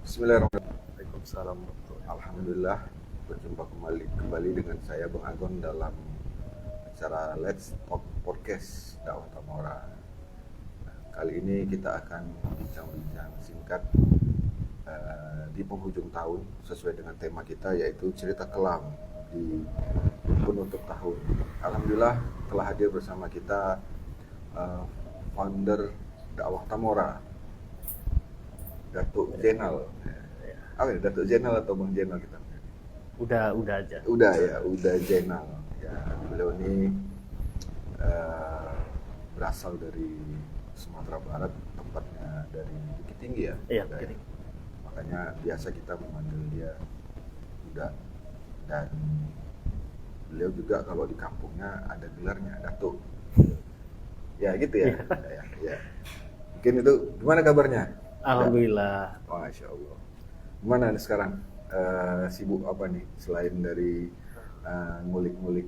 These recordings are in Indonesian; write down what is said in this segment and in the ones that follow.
Bismillahirrahmanirrahim. Waalaikumsalam. Alhamdulillah berjumpa kembali dengan saya Bang Agon dalam acara Let's Talk Podcast Dakwah Tamora. Kali ini kita akan bincang-bincang singkat di penghujung tahun sesuai dengan tema kita, yaitu cerita kelam di penutup tahun. Alhamdulillah telah hadir bersama kita founder Dakwah Tamora, Datuk Jenal. Apa ya, Datuk Jenal atau Bang Jenal kita? Udah aja. Udah Jenal. Ya, beliau ini berasal dari Sumatera Barat, tempatnya dari Bukit Tinggi ya. Iya, Bukit Tinggi. Makanya biasa kita memanggil dia Uda. Dan beliau juga kalau di kampungnya ada gelarnya Datuk. Ya gitu ya. Ya. Mungkin itu, gimana kabarnya? Alhamdulillah. Masya Allah. Gimana sekarang? Sibuk apa nih selain dari ngulik-ngulik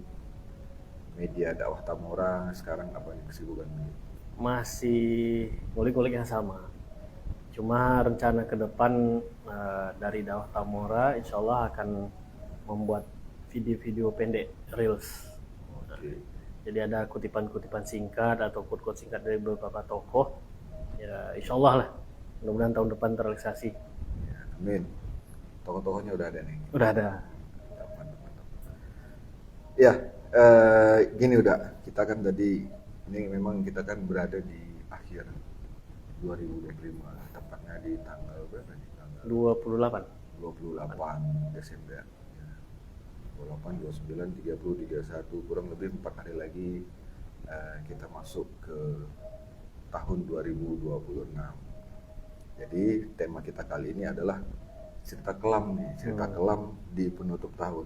media Dakwah Tamora? Sekarang apa nih kesibukan ini? Masih ngulik-ngulik yang sama. Cuma rencana ke depan dari Dakwah Tamora insya Allah akan membuat video-video pendek, reels. Oke. Jadi ada kutipan-kutipan singkat atau quote-quote singkat dari beberapa tokoh. Ya insya Allah lah. Mudah-mudahan tahun depan terrealisasi. Ya, amin. Tokoh-tokohnya udah ada nih. Udah ada. Mantap. Ya, gini udah. Kita kan tadi, ini memang kita kan berada di akhir 2025, tepatnya di tanggal berapa nih? Tanggal 28 Desember. Ya. 28, 29, 30, 31, kurang lebih 4 hari lagi kita masuk ke tahun 2026. Jadi tema kita kali ini adalah cerita kelam nih, cerita kelam di penutup tahun.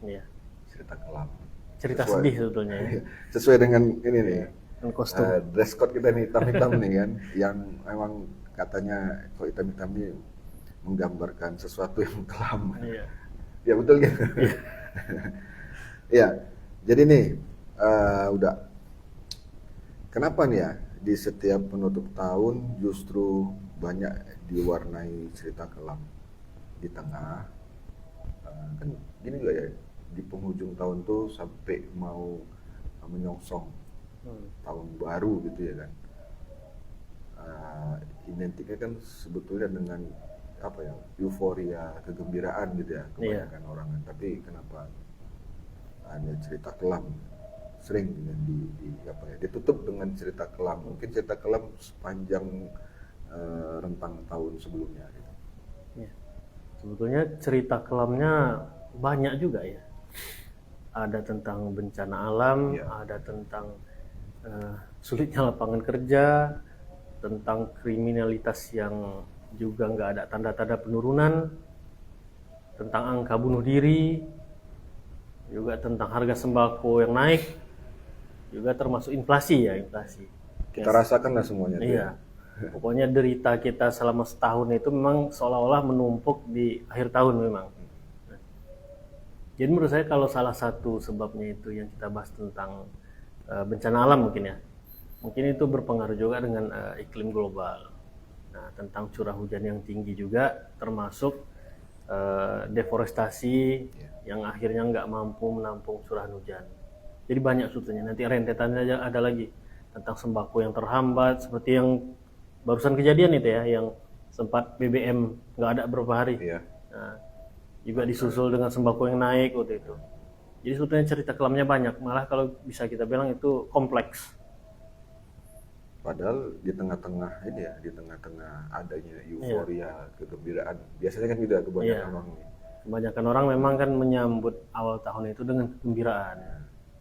Iya. Cerita kelam. Cerita sedih sebetulnya ya. Sesuai dengan ini nih, Dan kostum. dress code kita nih hitam-hitam nih kan, yang memang katanya kok hitam-hitam ini menggambarkan sesuatu yang kelam. Iya. Ya betul gitu. Iya. Ya, jadi nih udah. Kenapa nih ya di setiap penutup tahun justru banyak diwarnai cerita kelam di tengah, kan gini juga ya, di penghujung tahun tuh sampai mau menyongsong tahun baru gitu ya kan. Identiknya kan sebetulnya dengan apa ya, euforia, kegembiraan gitu ya kebanyakan orang kan. Tapi kenapa ada cerita kelam sering dengan ditutup dengan cerita kelam, mungkin cerita kelam sepanjang rentang tahun sebelumnya gitu. Ya. Sebetulnya cerita kelamnya banyak juga ya. Ada tentang bencana alam, ada tentang sulitnya lapangan kerja, tentang kriminalitas yang juga nggak ada tanda-tanda penurunan, tentang angka bunuh diri, juga tentang harga sembako yang naik, juga termasuk inflasi. Kita rasakan lah semuanya. Iya. Pokoknya derita kita selama setahun itu memang seolah-olah menumpuk di akhir tahun memang. Jadi menurut saya kalau salah satu sebabnya itu yang kita bahas tentang bencana alam mungkin ya. Mungkin itu berpengaruh juga dengan iklim global. Nah, tentang curah hujan yang tinggi juga termasuk deforestasi yang akhirnya nggak mampu menampung curah hujan. Jadi banyak sebetulnya. Nanti rentetannya ada lagi tentang sembako yang terhambat seperti yang barusan kejadian itu ya, yang sempat BBM nggak ada beberapa hari. Iya. Nah, juga disusul dengan sembako yang naik waktu itu. Jadi sebetulnya cerita kelamnya banyak. Malah kalau bisa kita bilang itu kompleks. Padahal di tengah-tengah ini ya, di tengah-tengah adanya euforia, kegembiraan. Biasanya kan tidak kebanyakan orang nih. Kebanyakan orang memang kan menyambut awal tahun itu dengan kegembiraan,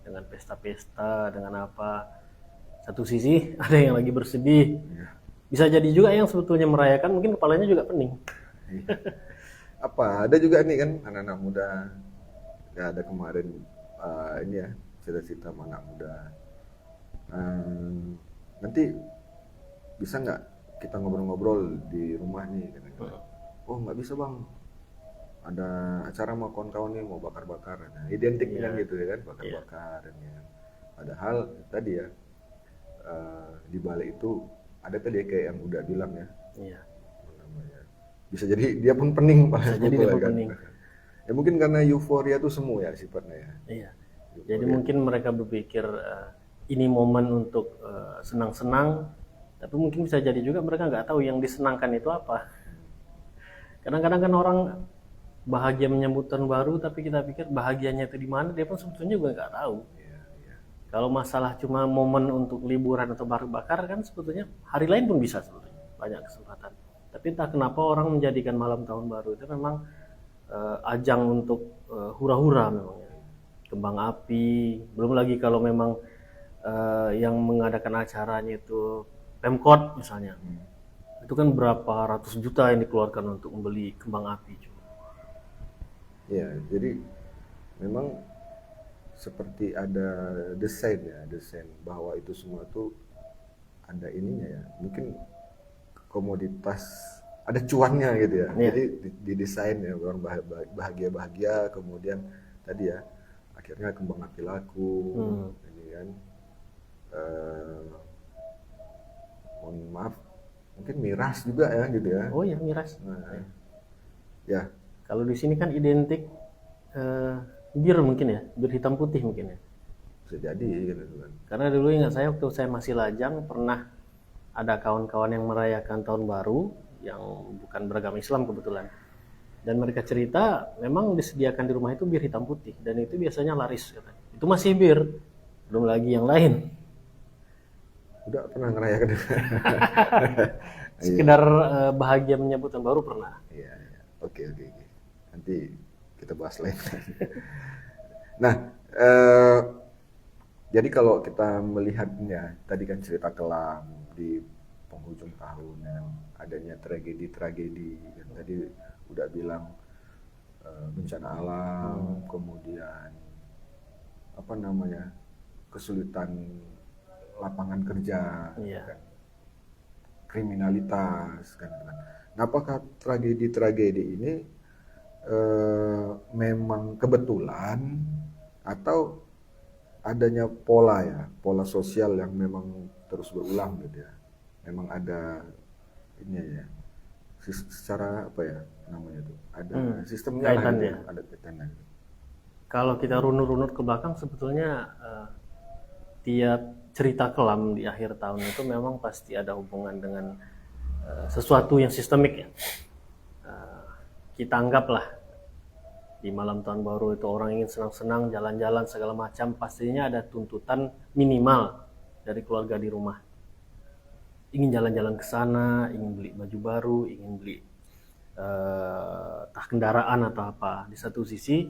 dengan pesta-pesta, dengan apa. Satu sisi ada yang lagi bersedih. Bisa jadi juga yang sebetulnya merayakan mungkin kepalanya juga pening. Apa ada juga nih kan anak-anak muda, ya ada kemarin ini ya, cita-cita anak muda, nanti bisa nggak kita ngobrol-ngobrol di rumah nih kan? Oh nggak bisa bang, ada acara sama kawan-kawan nih mau bakar-bakar. Nah, identik dengan gitu ya kan, bakar-bakar dan ya. Padahal tadi ya di balik itu ada tadi kayak yang udah bilang ya, Iya. namanya Bisa jadi dia pun pening Bisa pada jadi dia pun kan. pening. Ya mungkin karena euforia itu semu ya sifatnya ya. Iya. Jadi mungkin mereka berpikir ini momen untuk senang-senang, tapi mungkin bisa jadi juga mereka nggak tahu yang disenangkan itu apa. Kadang-kadang kan orang bahagia menyambut tahun baru, tapi kita pikir bahagianya itu di mana, dia pun sebetulnya juga nggak tahu. Kalau masalah cuma momen untuk liburan atau bakar-bakar kan sebetulnya hari lain pun bisa sebetulnya, banyak kesempatan. Tapi entah kenapa orang menjadikan malam tahun baru itu memang ajang untuk hura-hura memang ya. Kembang api, belum lagi kalau memang yang mengadakan acaranya itu Pemkot misalnya. Itu kan berapa ratus juta yang dikeluarkan untuk membeli kembang api juga. Ya, jadi memang seperti ada desain bahwa itu semua tuh ada ininya ya. Mungkin komoditas ada cuannya gitu ya. Iya. Jadi didesain ya orang bahagia, kemudian tadi ya akhirnya kembang api laku, ini kan. Mohon maaf, mungkin miras juga ya gitu ya. Oh ya, miras. Nah, ya Kalau di sini kan identik bir mungkin ya, bir hitam putih mungkin ya. bisa jadi gitu kan. Karena dulu ingat saya waktu saya masih lajang pernah ada kawan-kawan yang merayakan tahun baru yang bukan beragama Islam kebetulan. Dan mereka cerita memang disediakan di rumah itu bir hitam putih dan itu biasanya laris katanya. Itu masih bir, belum lagi yang lain. Udah pernah ngerayakan? Sekedar bahagia menyambut tahun baru pernah. Iya. Oke. Nanti kita bahas lain. Nah, jadi kalau kita melihatnya, tadi kan cerita kelam di penghujung tahun, ya, adanya tragedi-tragedi, dan tadi udah bilang bencana alam, kemudian apa namanya kesulitan lapangan kerja, Iya. kan, kriminalitas, kan. Nah, apakah tragedi-tragedi ini memang kebetulan atau adanya pola sosial yang memang terus berulang gitu ya? Memang ada ini ya, secara apa ya namanya tuh? Ada sistemnya lah gitu, ada kaitannya. Kalau kita runut-runut ke belakang sebetulnya tiap cerita kelam di akhir tahun itu memang pasti ada hubungan dengan sesuatu yang sistemik ya. Kita anggaplah di malam tahun baru itu orang ingin senang-senang, jalan-jalan segala macam, pastinya ada tuntutan minimal dari keluarga di rumah. Ingin jalan-jalan ke sana, ingin beli baju baru, ingin beli entah kendaraan atau apa. Di satu sisi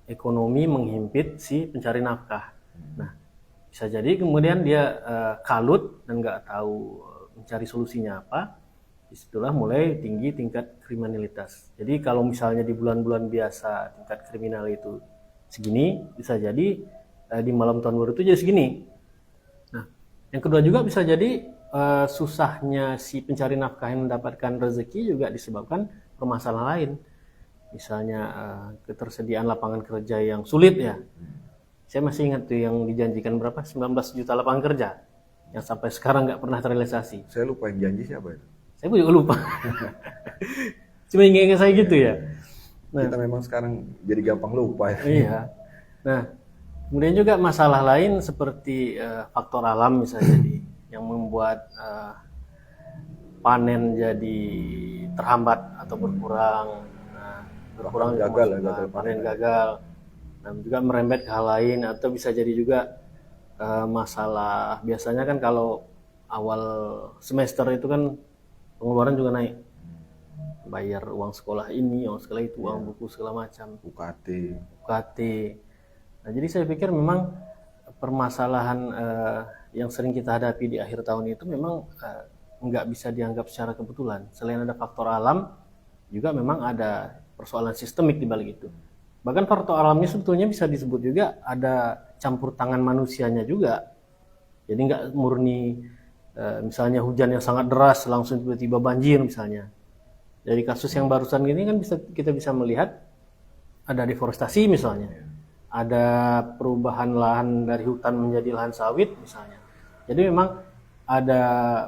ekonomi menghimpit si pencari nafkah. Nah, bisa jadi kemudian dia kalut dan nggak tahu mencari solusinya apa. Disitulah mulai tinggi tingkat kriminalitas. Jadi kalau misalnya di bulan-bulan biasa tingkat kriminal itu segini, bisa jadi di malam tahun baru itu jadi segini. Nah, yang kedua juga bisa jadi susahnya si pencari nafkah yang mendapatkan rezeki juga disebabkan permasalahan lain. Misalnya ketersediaan lapangan kerja yang sulit ya. Saya masih ingat tuh yang dijanjikan berapa? 19 juta lapangan kerja yang sampai sekarang nggak pernah terrealisasi. Saya lupa yang janji siapa itu. Saya juga lupa. Cuma ingat saya gitu ya. Nah, kita memang sekarang jadi gampang lupa ya. Iya. Nah, kemudian juga masalah lain seperti faktor alam misalnya jadi yang membuat panen jadi terhambat atau berkurang. Nah, berkurang gagal panen gagal. Dan juga merembet ke hal lain atau bisa jadi juga masalah biasanya kan kalau awal semester itu kan pengeluaran juga naik, bayar uang sekolah ini, uang sekolah itu, uang buku segala macam, UKT. Nah, jadi saya pikir memang permasalahan yang sering kita hadapi di akhir tahun itu memang nggak bisa dianggap secara kebetulan. Selain ada faktor alam, juga memang ada persoalan sistemik di balik itu. Bahkan faktor alamnya sebetulnya bisa disebut juga ada campur tangan manusianya juga. Jadi nggak murni misalnya hujan yang sangat deras langsung tiba-tiba banjir misalnya. Dari kasus yang barusan ini kan kita bisa melihat ada deforestasi misalnya. Ada perubahan lahan dari hutan menjadi lahan sawit misalnya. Jadi memang ada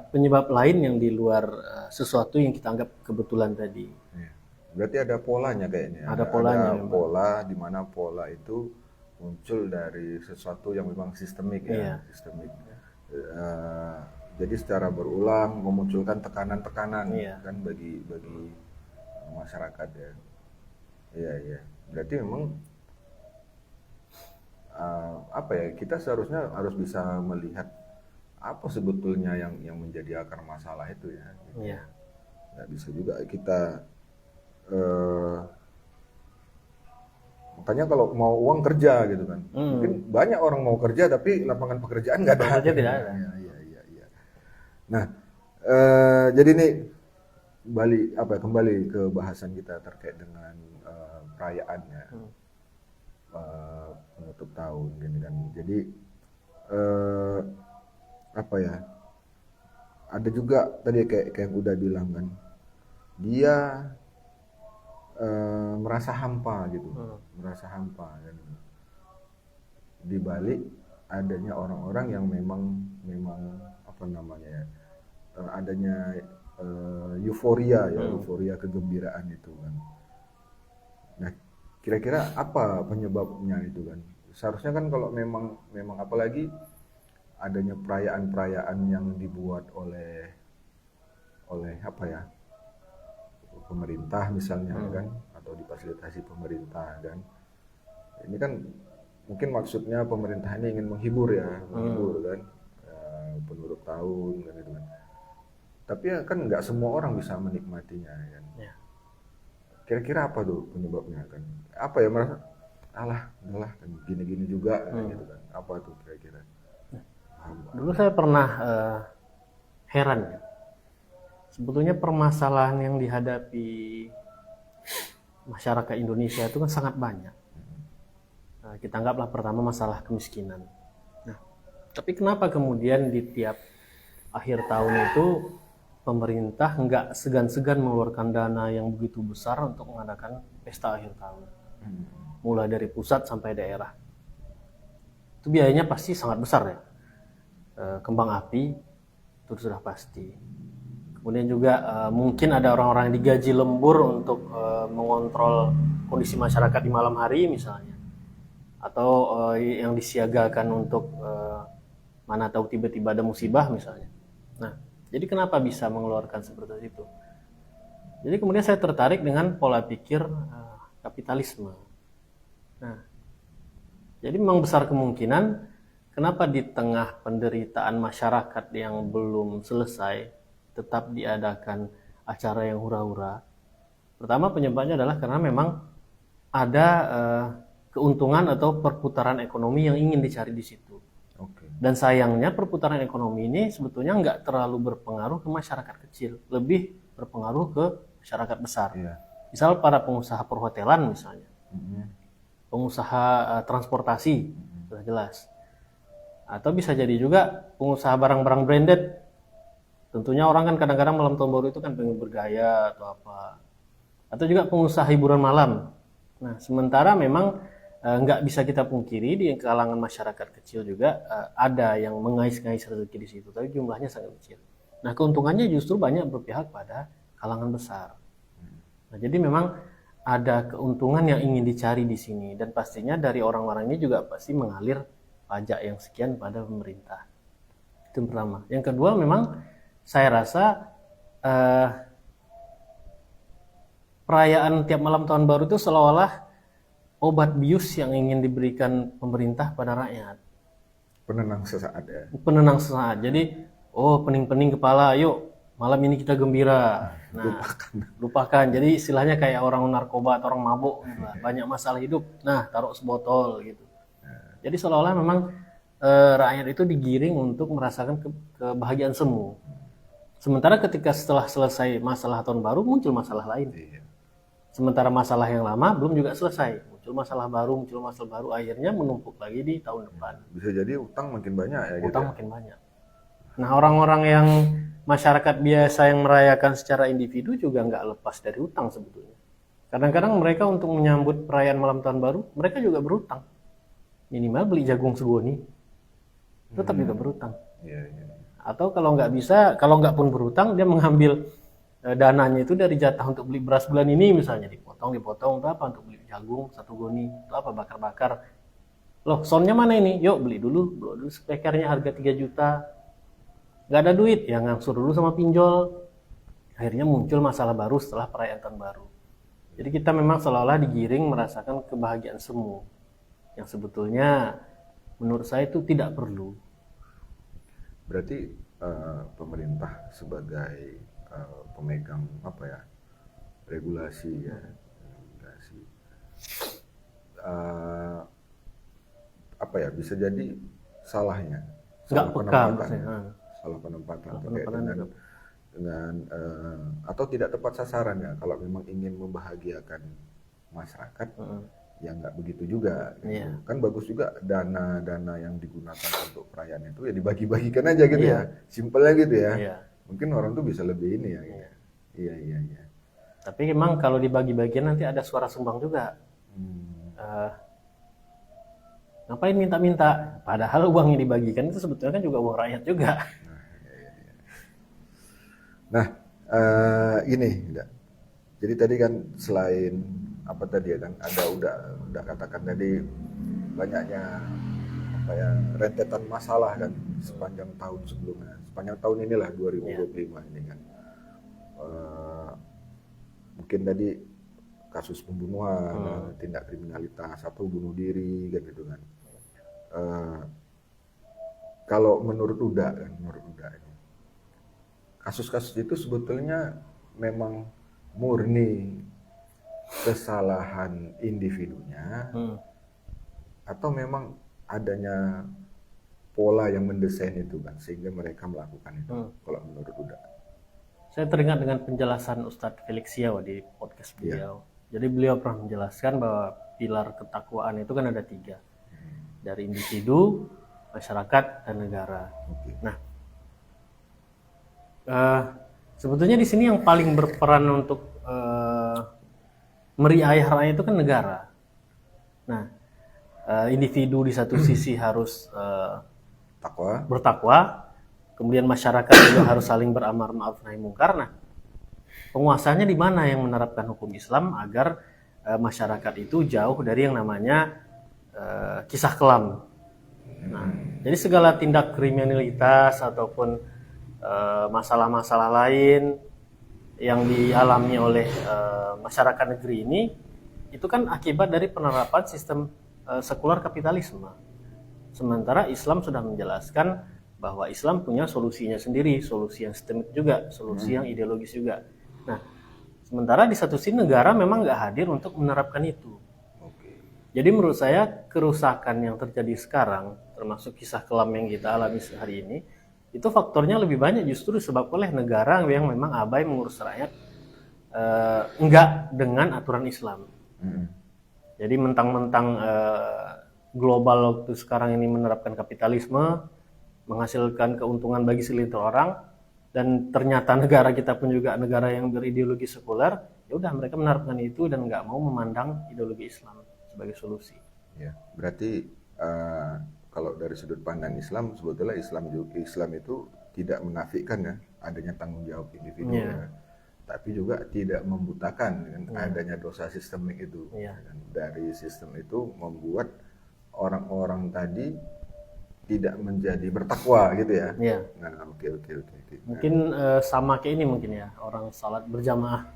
penyebab lain yang di luar sesuatu yang kita anggap kebetulan tadi. Iya. Berarti ada polanya kayaknya. Ada polanya Ada memang. pola di mana pola itu muncul dari sesuatu yang memang sistemik ya, Iya. sistemik. Jadi secara berulang memunculkan tekanan-tekanan Iya. kan bagi masyarakat ya. Iya iya. Berarti memang apa ya, kita seharusnya harus bisa melihat apa sebetulnya yang menjadi akar masalah itu ya. Iya. Nggak bisa juga kita makanya kalau mau uang kerja gitu kan, mungkin banyak orang mau kerja tapi lapangan pekerjaan nggak ada. Pekerjaan tidak ada. Iya. Nah, jadi ini kembali ke bahasan kita terkait dengan perayaan ya, penutup tahun gini kan. Jadi apa ya? Ada juga tadi kayak yang udah bilang kan, dia merasa hampa gitu, merasa hampa kan. Di balik adanya orang-orang yang memang apa namanya ya, adanya euforia ya, euforia kegembiraan itu kan. Nah, kira-kira apa penyebabnya itu kan? Seharusnya kan kalau memang apalagi adanya perayaan-perayaan yang dibuat oleh apa ya, pemerintah misalnya kan, atau difasilitasi pemerintah kan. Ini kan mungkin maksudnya pemerintah ini ingin menghibur ya, menghibur kan, penutup tahun kan gitu kan. Tapi ya kan nggak semua orang bisa menikmatinya kan. Ya. Kira-kira apa tuh penyebabnya kan? Apa ya, merasa udahlah kan gini-gini juga gitu kan. Apa tuh kira-kira? Dulu saya pernah heran ya. Sebetulnya permasalahan yang dihadapi masyarakat Indonesia itu kan sangat banyak. Kita anggaplah pertama masalah kemiskinan. Nah, tapi kenapa kemudian di tiap akhir tahun itu pemerintah nggak segan-segan mengeluarkan dana yang begitu besar untuk mengadakan pesta akhir tahun, mulai dari pusat sampai daerah? Itu biayanya pasti sangat besar ya. Kembang api itu sudah pasti. Kemudian juga mungkin ada orang-orang yang digaji lembur untuk mengontrol kondisi masyarakat di malam hari misalnya, atau yang disiagakan untuk mana tahu tiba-tiba ada musibah misalnya. Nah, jadi kenapa bisa mengeluarkan seperti itu? Jadi kemudian saya tertarik dengan pola pikir kapitalisme. Nah, jadi memang besar kemungkinan kenapa di tengah penderitaan masyarakat yang belum selesai tetap diadakan acara yang hura-hura. Pertama, penyebabnya adalah karena memang ada keuntungan atau perputaran ekonomi yang ingin dicari di situ. Oke. Dan sayangnya perputaran ekonomi ini sebetulnya nggak terlalu berpengaruh ke masyarakat kecil, lebih berpengaruh ke masyarakat besar. Iya. Misal para pengusaha perhotelan misalnya, pengusaha transportasi, sudah jelas. Atau bisa jadi juga pengusaha barang-barang branded. Tentunya orang kan kadang-kadang malam tahun baru itu kan pengen bergaya atau apa. Atau juga pengusaha hiburan malam. Nah, sementara memang nggak bisa kita pungkiri di kalangan masyarakat kecil juga ada yang mengais-ngais rezeki di situ, tapi jumlahnya sangat kecil. Nah, keuntungannya justru banyak berpihak pada kalangan besar. Nah, jadi memang ada keuntungan yang ingin dicari di sini, dan pastinya dari orang-orang ini juga pasti mengalir pajak yang sekian pada pemerintah. Itu yang pertama. Yang kedua, memang saya rasa perayaan tiap malam tahun baru itu seolah-olah obat bius yang ingin diberikan pemerintah pada rakyat. Penenang sesaat ya. Penenang sesaat. Jadi, pening-pening kepala, yuk malam ini kita gembira. Nah, lupakan. Jadi istilahnya kayak orang narkoba atau orang mabuk, gitu lah. Banyak masalah hidup. Nah, taruh sebotol gitu. Jadi seolah-olah memang rakyat itu digiring untuk merasakan kebahagiaan semu. Sementara ketika setelah selesai masalah tahun baru, muncul masalah lain. Iya. Sementara masalah yang lama belum juga selesai. Muncul masalah baru, akhirnya menumpuk lagi di tahun depan. Bisa jadi utang makin banyak ya. Utang makin banyak. Nah, orang-orang yang masyarakat biasa yang merayakan secara individu juga nggak lepas dari utang sebetulnya. Kadang-kadang mereka untuk menyambut perayaan malam tahun baru, mereka juga berutang. Minimal beli jagung segoni, tetap juga berutang. Iya. Atau kalau nggak bisa, kalau nggak pun berhutang, dia mengambil dananya itu dari jatah untuk beli beras bulan ini misalnya, dipotong untuk apa, untuk beli jagung 1 goni, untuk apa, bakar-bakar. Loh, soundnya mana ini? Yuk beli dulu speakernya harga 3 juta. Nggak ada duit, ya ngangsur dulu sama pinjol. Akhirnya muncul masalah baru setelah perayaan tahun baru. Jadi kita memang seolah-olah digiring merasakan kebahagiaan semu, yang sebetulnya menurut saya itu tidak perlu. Berarti pemerintah sebagai pemegang apa ya, regulasi ya, regulasi, apa ya, bisa jadi salahnya, Nggak salah peka penempatan, maksudnya. salah penempatan Salah terkait penempatan dengan atau tidak tepat sasaran ya, kalau memang ingin membahagiakan masyarakat. Ya nggak begitu juga gitu. Iya. Kan bagus juga dana-dana yang digunakan untuk perayaan itu ya dibagi-bagikan aja gitu Iya. ya, simpelnya gitu ya. Iya. Mungkin orang tuh bisa lebih ini ya gitu. Iya. Tapi memang kalau dibagi-bagian nanti ada suara sumbang juga. Ngapain minta-minta? Padahal uang yang dibagikan itu sebetulnya kan juga uang rakyat juga. Nah, ini enggak. Jadi tadi kan selain apa tadi ya kan, ada udah katakan tadi banyaknya apa ya, rentetan masalah kan sepanjang tahun sebelumnya, sepanjang tahun inilah 2025 ini kan. Mungkin tadi kasus pembunuhan, tindak kriminalitas atau bunuh diri kan gitu kan. Kalau menurut Uda ini, kasus-kasus itu sebetulnya memang murni kesalahan individunya, atau memang adanya pola yang mendesain itu kan sehingga mereka melakukan itu. Kalau menurut Uda, Saya teringat dengan penjelasan Ustadz Felix Siaw di podcast beliau. Jadi beliau pernah menjelaskan bahwa pilar ketakwaan itu kan ada 3, dari individu, masyarakat, dan negara. Nah, sebetulnya di sini yang paling berperan untuk meriayah rakyat itu kan negara. Nah, individu di satu sisi harus bertakwa, kemudian masyarakat juga harus saling beramar ma'ruf nahi mungkar. Nah, penguasanya di mana yang menerapkan hukum Islam agar masyarakat itu jauh dari yang namanya kisah kelam. Nah, jadi segala tindak kriminalitas ataupun masalah-masalah lain yang dialami oleh masyarakat negeri ini itu kan akibat dari penerapan sistem sekular kapitalisme. Sementara Islam sudah menjelaskan bahwa Islam punya solusinya sendiri, solusi yang sistemik juga, solusi yang ideologis juga. Nah, sementara di satu sisi negara memang nggak hadir untuk menerapkan itu. Jadi menurut saya kerusakan yang terjadi sekarang, termasuk kisah kelam yang kita alami hari ini, itu faktornya lebih banyak justru disebabkan oleh negara yang memang abai mengurus rakyat, enggak dengan aturan Islam. Jadi mentang-mentang global waktu sekarang ini menerapkan kapitalisme, menghasilkan keuntungan bagi segelintir orang, dan ternyata negara kita pun juga negara yang berideologi sekuler, ya udah mereka menerapkan itu dan nggak mau memandang ideologi Islam sebagai solusi. Ya, berarti kalau dari sudut pandang Islam, sebetulnya Islam itu tidak menafikan ya adanya tanggung jawab individu ya, tapi juga tidak membutakan dengan adanya dosa sistemik itu. Dan dari sistem itu membuat orang-orang tadi tidak menjadi bertakwa gitu ya. Nah, oke. Mungkin sama kayak ini mungkin ya, orang salat berjamaah.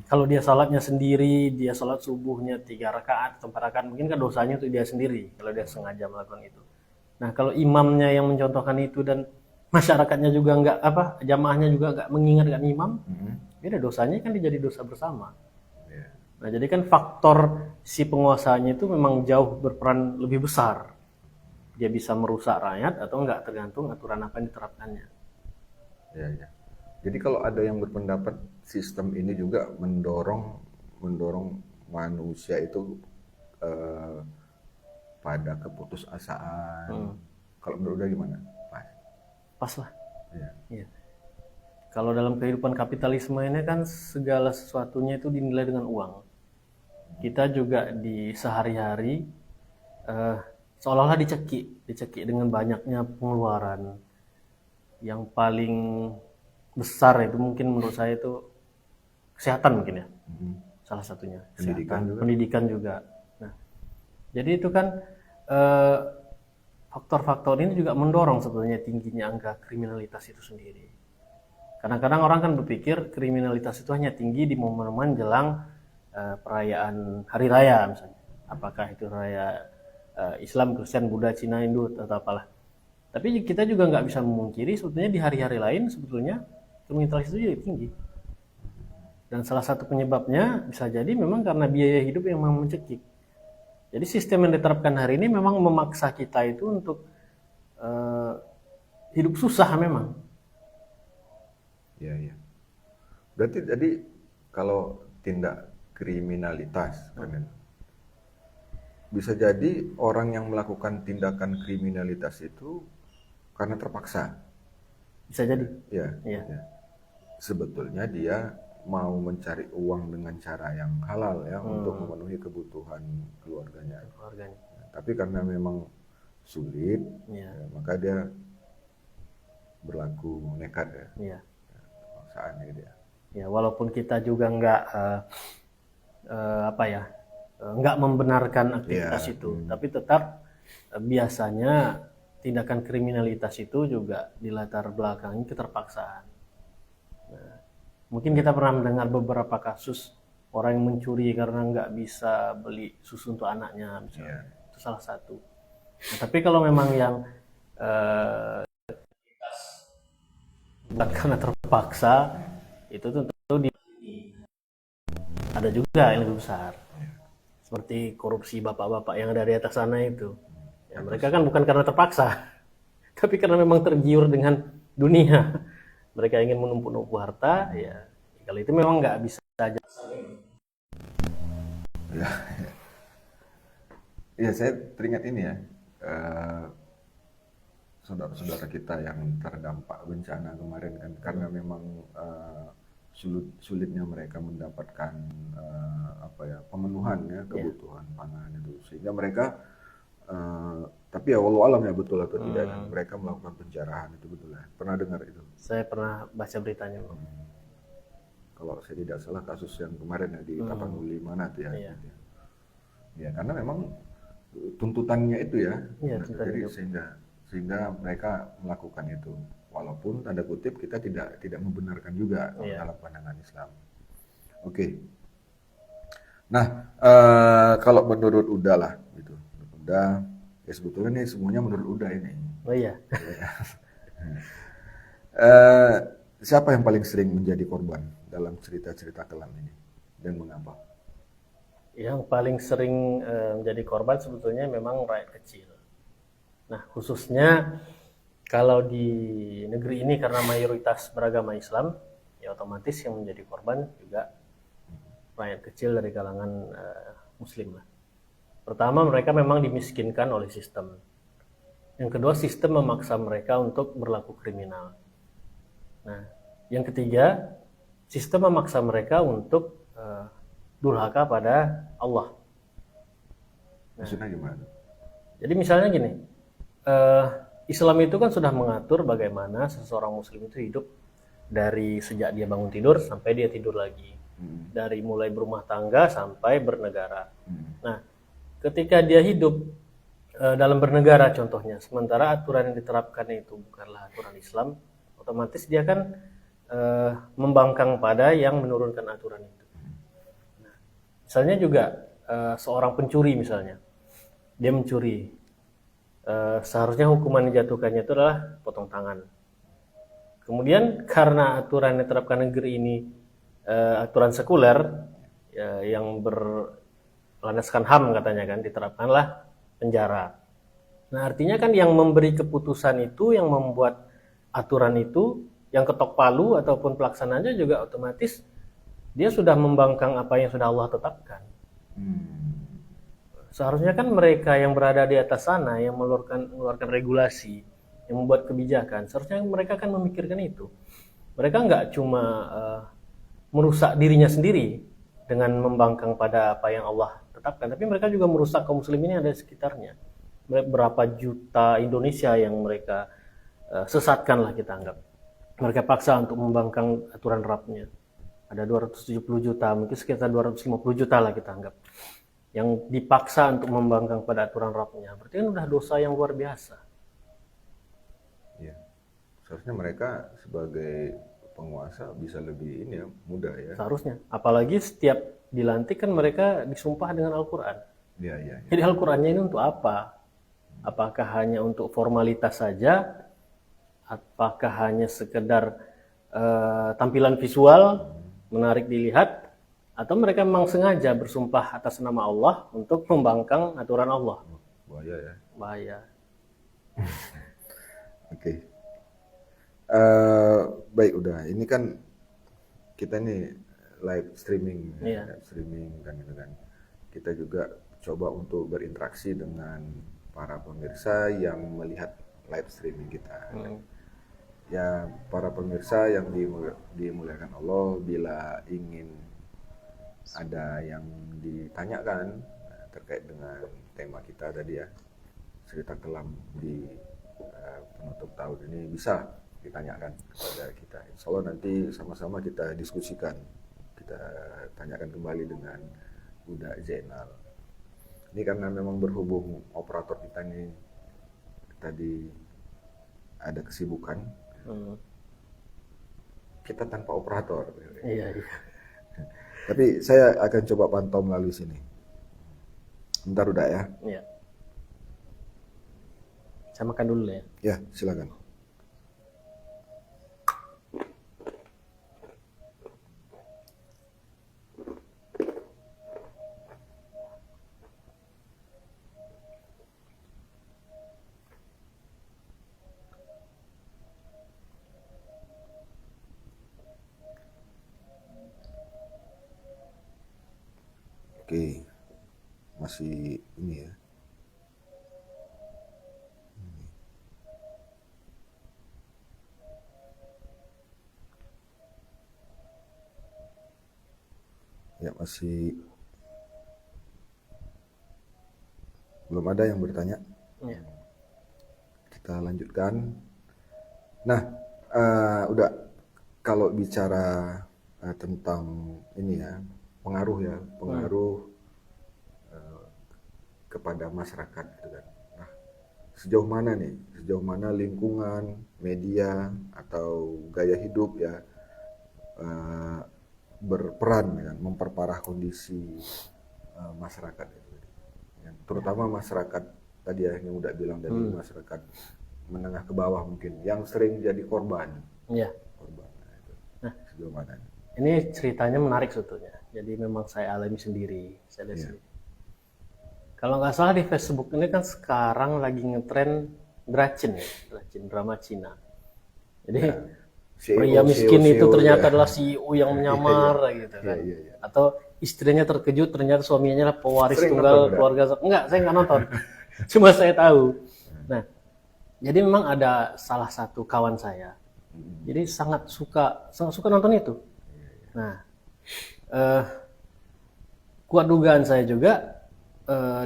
Kalau dia salatnya sendiri, dia salat subuhnya 3 rakaat atau 4 rakaat, mungkin kan dosanya untuk dia sendiri kalau dia sengaja melakukan itu. Nah, kalau imamnya yang mencontohkan itu dan masyarakatnya juga nggak jamaahnya juga nggak mengingatkan imam, beda dosanya kan jadi dosa bersama. Nah, jadi kan faktor si penguasanya itu memang jauh berperan lebih besar. Dia bisa merusak rakyat atau enggak, tergantung aturan apa yang diterapkannya. Ya. Jadi kalau ada yang berpendapat sistem ini juga mendorong manusia itu pada keputusasaan. Kalau menurut Anda gimana? Pas lah. Ya. Kalau dalam kehidupan kapitalisme ini kan segala sesuatunya itu dinilai dengan uang. Kita juga di sehari-hari seolah-olah dicekik dengan banyaknya pengeluaran. yang paling besar itu mungkin menurut saya itu kesehatan mungkin ya. Salah satunya. Pendidikan juga. Nah, jadi itu kan faktor-faktor ini juga mendorong sebetulnya tingginya angka kriminalitas itu sendiri. Kadang-kadang orang kan berpikir kriminalitas itu hanya tinggi di momen-momen jelang perayaan hari raya misalnya. Apakah itu raya Islam, Kristen, Buddha, Cina, Hindu atau apalah. Tapi kita juga nggak bisa memungkiri sebetulnya di hari-hari lain sebetulnya kriminalitas itu jadi tinggi. Dan salah satu penyebabnya bisa jadi memang karena biaya hidup yang memang mencekik. Jadi sistem yang diterapkan hari ini memang memaksa kita itu untuk hidup susah memang. Iya. Berarti tadi kalau tindak kriminalitas kan, bisa jadi orang yang melakukan tindakan kriminalitas itu karena terpaksa. Bisa jadi. Ya. Sebetulnya dia mau mencari uang dengan cara yang halal ya untuk memenuhi kebutuhan keluarganya. Tapi karena memang sulit, maka dia berlaku nekat ya. Terpaksaan gitu ya. Ya, walaupun kita juga nggak nggak membenarkan aktivitas itu, tapi tetap biasanya tindakan kriminalitas itu juga dilatar belakangi keterpaksaan. Nah, mungkin kita pernah mendengar beberapa kasus orang yang mencuri karena nggak bisa beli susu untuk anaknya misalnya. Itu salah satu. Nah, tapi kalau memang yang bukan karena terpaksa, itu tentu ada juga yang lebih besar. Seperti korupsi bapak-bapak yang ada di atas sana itu. Ya, mereka kan bukan karena terpaksa, tapi karena memang tergiur dengan dunia. Mereka ingin menumpuk-numpuk harta, ya kalau itu memang nggak bisa saja. Ya, saya teringat ini ya, saudara-saudara kita yang terdampak bencana kemarin kan, karena memang sulitnya mereka mendapatkan pemenuhan ya kebutuhan pangan itu, sehingga mereka tapi ya walau alam ya betul atau tidak kan, mereka melakukan penjarahan itu, betul ya, pernah dengar itu? Saya pernah baca beritanya. Kalau saya tidak salah kasus yang kemarin ya di Tapanuli mana tuh ya. Ya karena memang tuntutannya itu ya, jadi sehingga mereka melakukan itu, walaupun tanda kutip kita tidak membenarkan juga dalam pandangan Islam. Oke. Nah, kalau menurut Uda lah, gitu. Uda, ya sebetulnya nih semuanya menurut Uda ini. Oh iya. Siapa yang paling sering menjadi korban dalam cerita-cerita kelam ini dan mengapa? Yang paling sering menjadi korban sebetulnya memang rakyat kecil. Nah, khususnya kalau di negeri ini karena mayoritas beragama Islam, ya otomatis yang menjadi korban juga rakyat kecil dari kalangan Muslim lah. Pertama, mereka memang dimiskinkan oleh sistem. Yang kedua, sistem memaksa mereka untuk berlaku kriminal. Nah, yang ketiga, sistem memaksa mereka untuk durhaka pada Allah. Maksudnya gimana? Jadi misalnya gini, Islam itu kan sudah mengatur bagaimana seseorang Muslim itu hidup dari sejak dia bangun tidur sampai dia tidur lagi, dari mulai berumah tangga sampai bernegara. Nah, ketika dia hidup dalam bernegara contohnya, sementara aturan yang diterapkan itu bukanlah aturan Islam, otomatis dia kan membangkang pada yang menurunkan aturan itu. Nah, misalnya juga seorang pencuri misalnya, dia mencuri, seharusnya hukuman yang dijatuhkannya itu adalah potong tangan. Kemudian karena aturan yang diterapkan negeri ini aturan sekuler yang berlandaskan HAM katanya kan, diterapkanlah penjara. Nah, artinya kan yang memberi keputusan itu, yang membuat aturan itu, yang ketok palu ataupun pelaksananya juga otomatis dia sudah membangkang apa yang sudah Allah tetapkan. Seharusnya kan mereka yang berada di atas sana yang mengeluarkan regulasi, yang membuat kebijakan, seharusnya mereka kan memikirkan itu. Mereka nggak cuma merusak dirinya sendiri dengan membangkang pada apa yang Allah tetapkan, tapi mereka juga merusak kaum muslimin yang ada di sekitarnya. Berapa juta Indonesia yang mereka sesatkan lah kita anggap. Mereka paksa untuk membangkang aturan RAP-nya. Ada 270 juta, mungkin sekitar 250 juta lah kita anggap, yang dipaksa untuk membangkang pada aturan RAP-nya. Berarti kan udah dosa yang luar biasa. Ya, seharusnya mereka sebagai penguasa bisa lebih ini ya, mudah ya. Seharusnya. Apalagi setiap dilantik kan mereka disumpah dengan Al-Quran. Ya. Jadi Al-Qurannya ini untuk apa? Apakah hanya untuk formalitas saja? Apakah hanya sekedar tampilan visual, menarik dilihat? Atau mereka memang sengaja bersumpah atas nama Allah untuk membangkang aturan Allah? Bahaya ya. Bahaya. Oke. Baik, udah. Ini kan kita nih live streaming, Iya. live streaming kan gitu kan. Kita juga coba untuk berinteraksi dengan para pemirsa yang melihat live streaming kita. Ya, para pemirsa yang dimuliakan Allah, bila ingin ada yang ditanyakan terkait dengan tema kita tadi ya, cerita kelam di penutup tahun ini, bisa ditanyakan kepada kita. Insya Allah nanti sama-sama kita diskusikan, kita tanyakan kembali dengan Buddha Zainal. Ini karena memang berhubung operator kita ini tadi ada kesibukan, kita tanpa operator. Iya. Tapi saya akan coba pantau melalui sini. Bentar udah ya. Iya. Saya makan dulu ya. Ya, silakan. Oke, masih ini ya. Ya, masih belum ada yang bertanya. Iya. Kita lanjutkan. Nah, udah kalau bicara tentang ini ya, pengaruh kepada masyarakat gitu kan. Nah, sejauh mana nih? Sejauh mana lingkungan, media atau gaya hidup ya berperan ya, memperparah kondisi masyarakat gitu. Ya, terutama masyarakat tadi ya yang udah bilang tadi, masyarakat menengah ke bawah mungkin yang sering jadi korban. Iya. Korban. Nah, itu. Sejauh mana nih? Ini ceritanya menarik sebetulnya. Jadi memang saya alami sendiri, saya lihat sendiri. Kalau nggak salah di Facebook ini kan sekarang lagi ngetren Dracin ya, Dracin drama Cina. Jadi pria miskin itu ternyata adalah CEO yang menyamar gitu kan. Atau istrinya terkejut ternyata suaminya adalah pewaris tunggal keluarga. Enggak, saya nggak nonton. Cuma saya tahu. Nah, jadi memang ada salah satu kawan saya. Jadi sangat suka nonton itu. Nah, kuat dugaan saya juga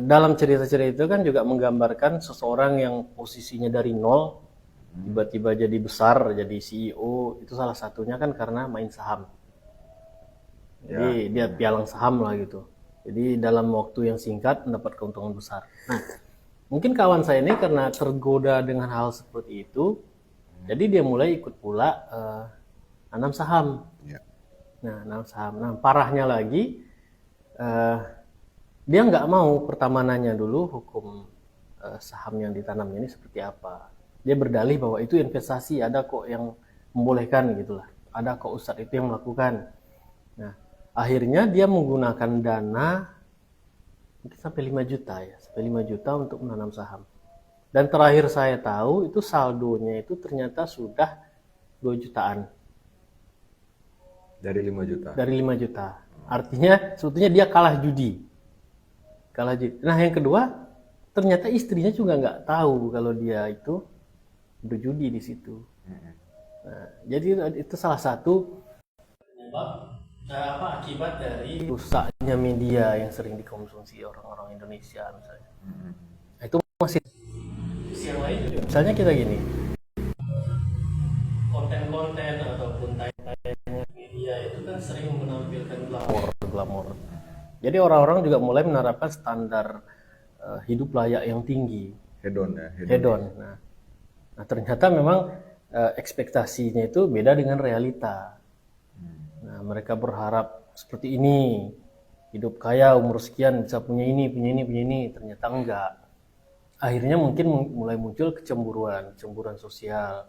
dalam cerita-cerita itu kan juga menggambarkan seseorang yang posisinya dari nol tiba-tiba jadi besar, jadi CEO. Itu salah satunya kan karena main saham. Jadi dia pialang saham lah gitu. Jadi dalam waktu yang singkat mendapat keuntungan besar. Nah, mungkin kawan saya ini karena tergoda dengan hal seperti itu, jadi dia mulai ikut pula nanam saham. Nah, nanam saham. Nah, parahnya lagi, dia nggak mau pertama nanya dulu hukum saham yang ditanamnya ini seperti apa. Dia berdalih bahwa itu investasi, ada kok yang membolehkan gitulah. Ada kok ustadz itu yang melakukan. Nah, akhirnya dia menggunakan dana mungkin sampai 5 juta ya, sampai 5 juta untuk menanam saham. Dan terakhir saya tahu itu saldonya itu ternyata sudah 2 jutaan. Dari 5 juta? Dari 5 juta. Artinya sebetulnya dia kalah judi. Nah, yang kedua, ternyata istrinya juga nggak tahu kalau dia itu berjudi di situ. Nah, jadi itu salah satu akibat dari rusaknya media yang sering dikonsumsi orang-orang Indonesia misalnya. Itu masih yang lain juga. Misalnya kita gini, sering menampilkan glamor. Jadi orang-orang juga mulai menerapkan standar hidup layak yang tinggi, Hedon ya, hedon. Nah, ternyata memang ekspektasinya itu beda dengan realita. Nah, mereka berharap seperti ini, hidup kaya, umur sekian bisa punya ini. Ternyata enggak. Akhirnya mungkin mulai muncul kecemburuan sosial.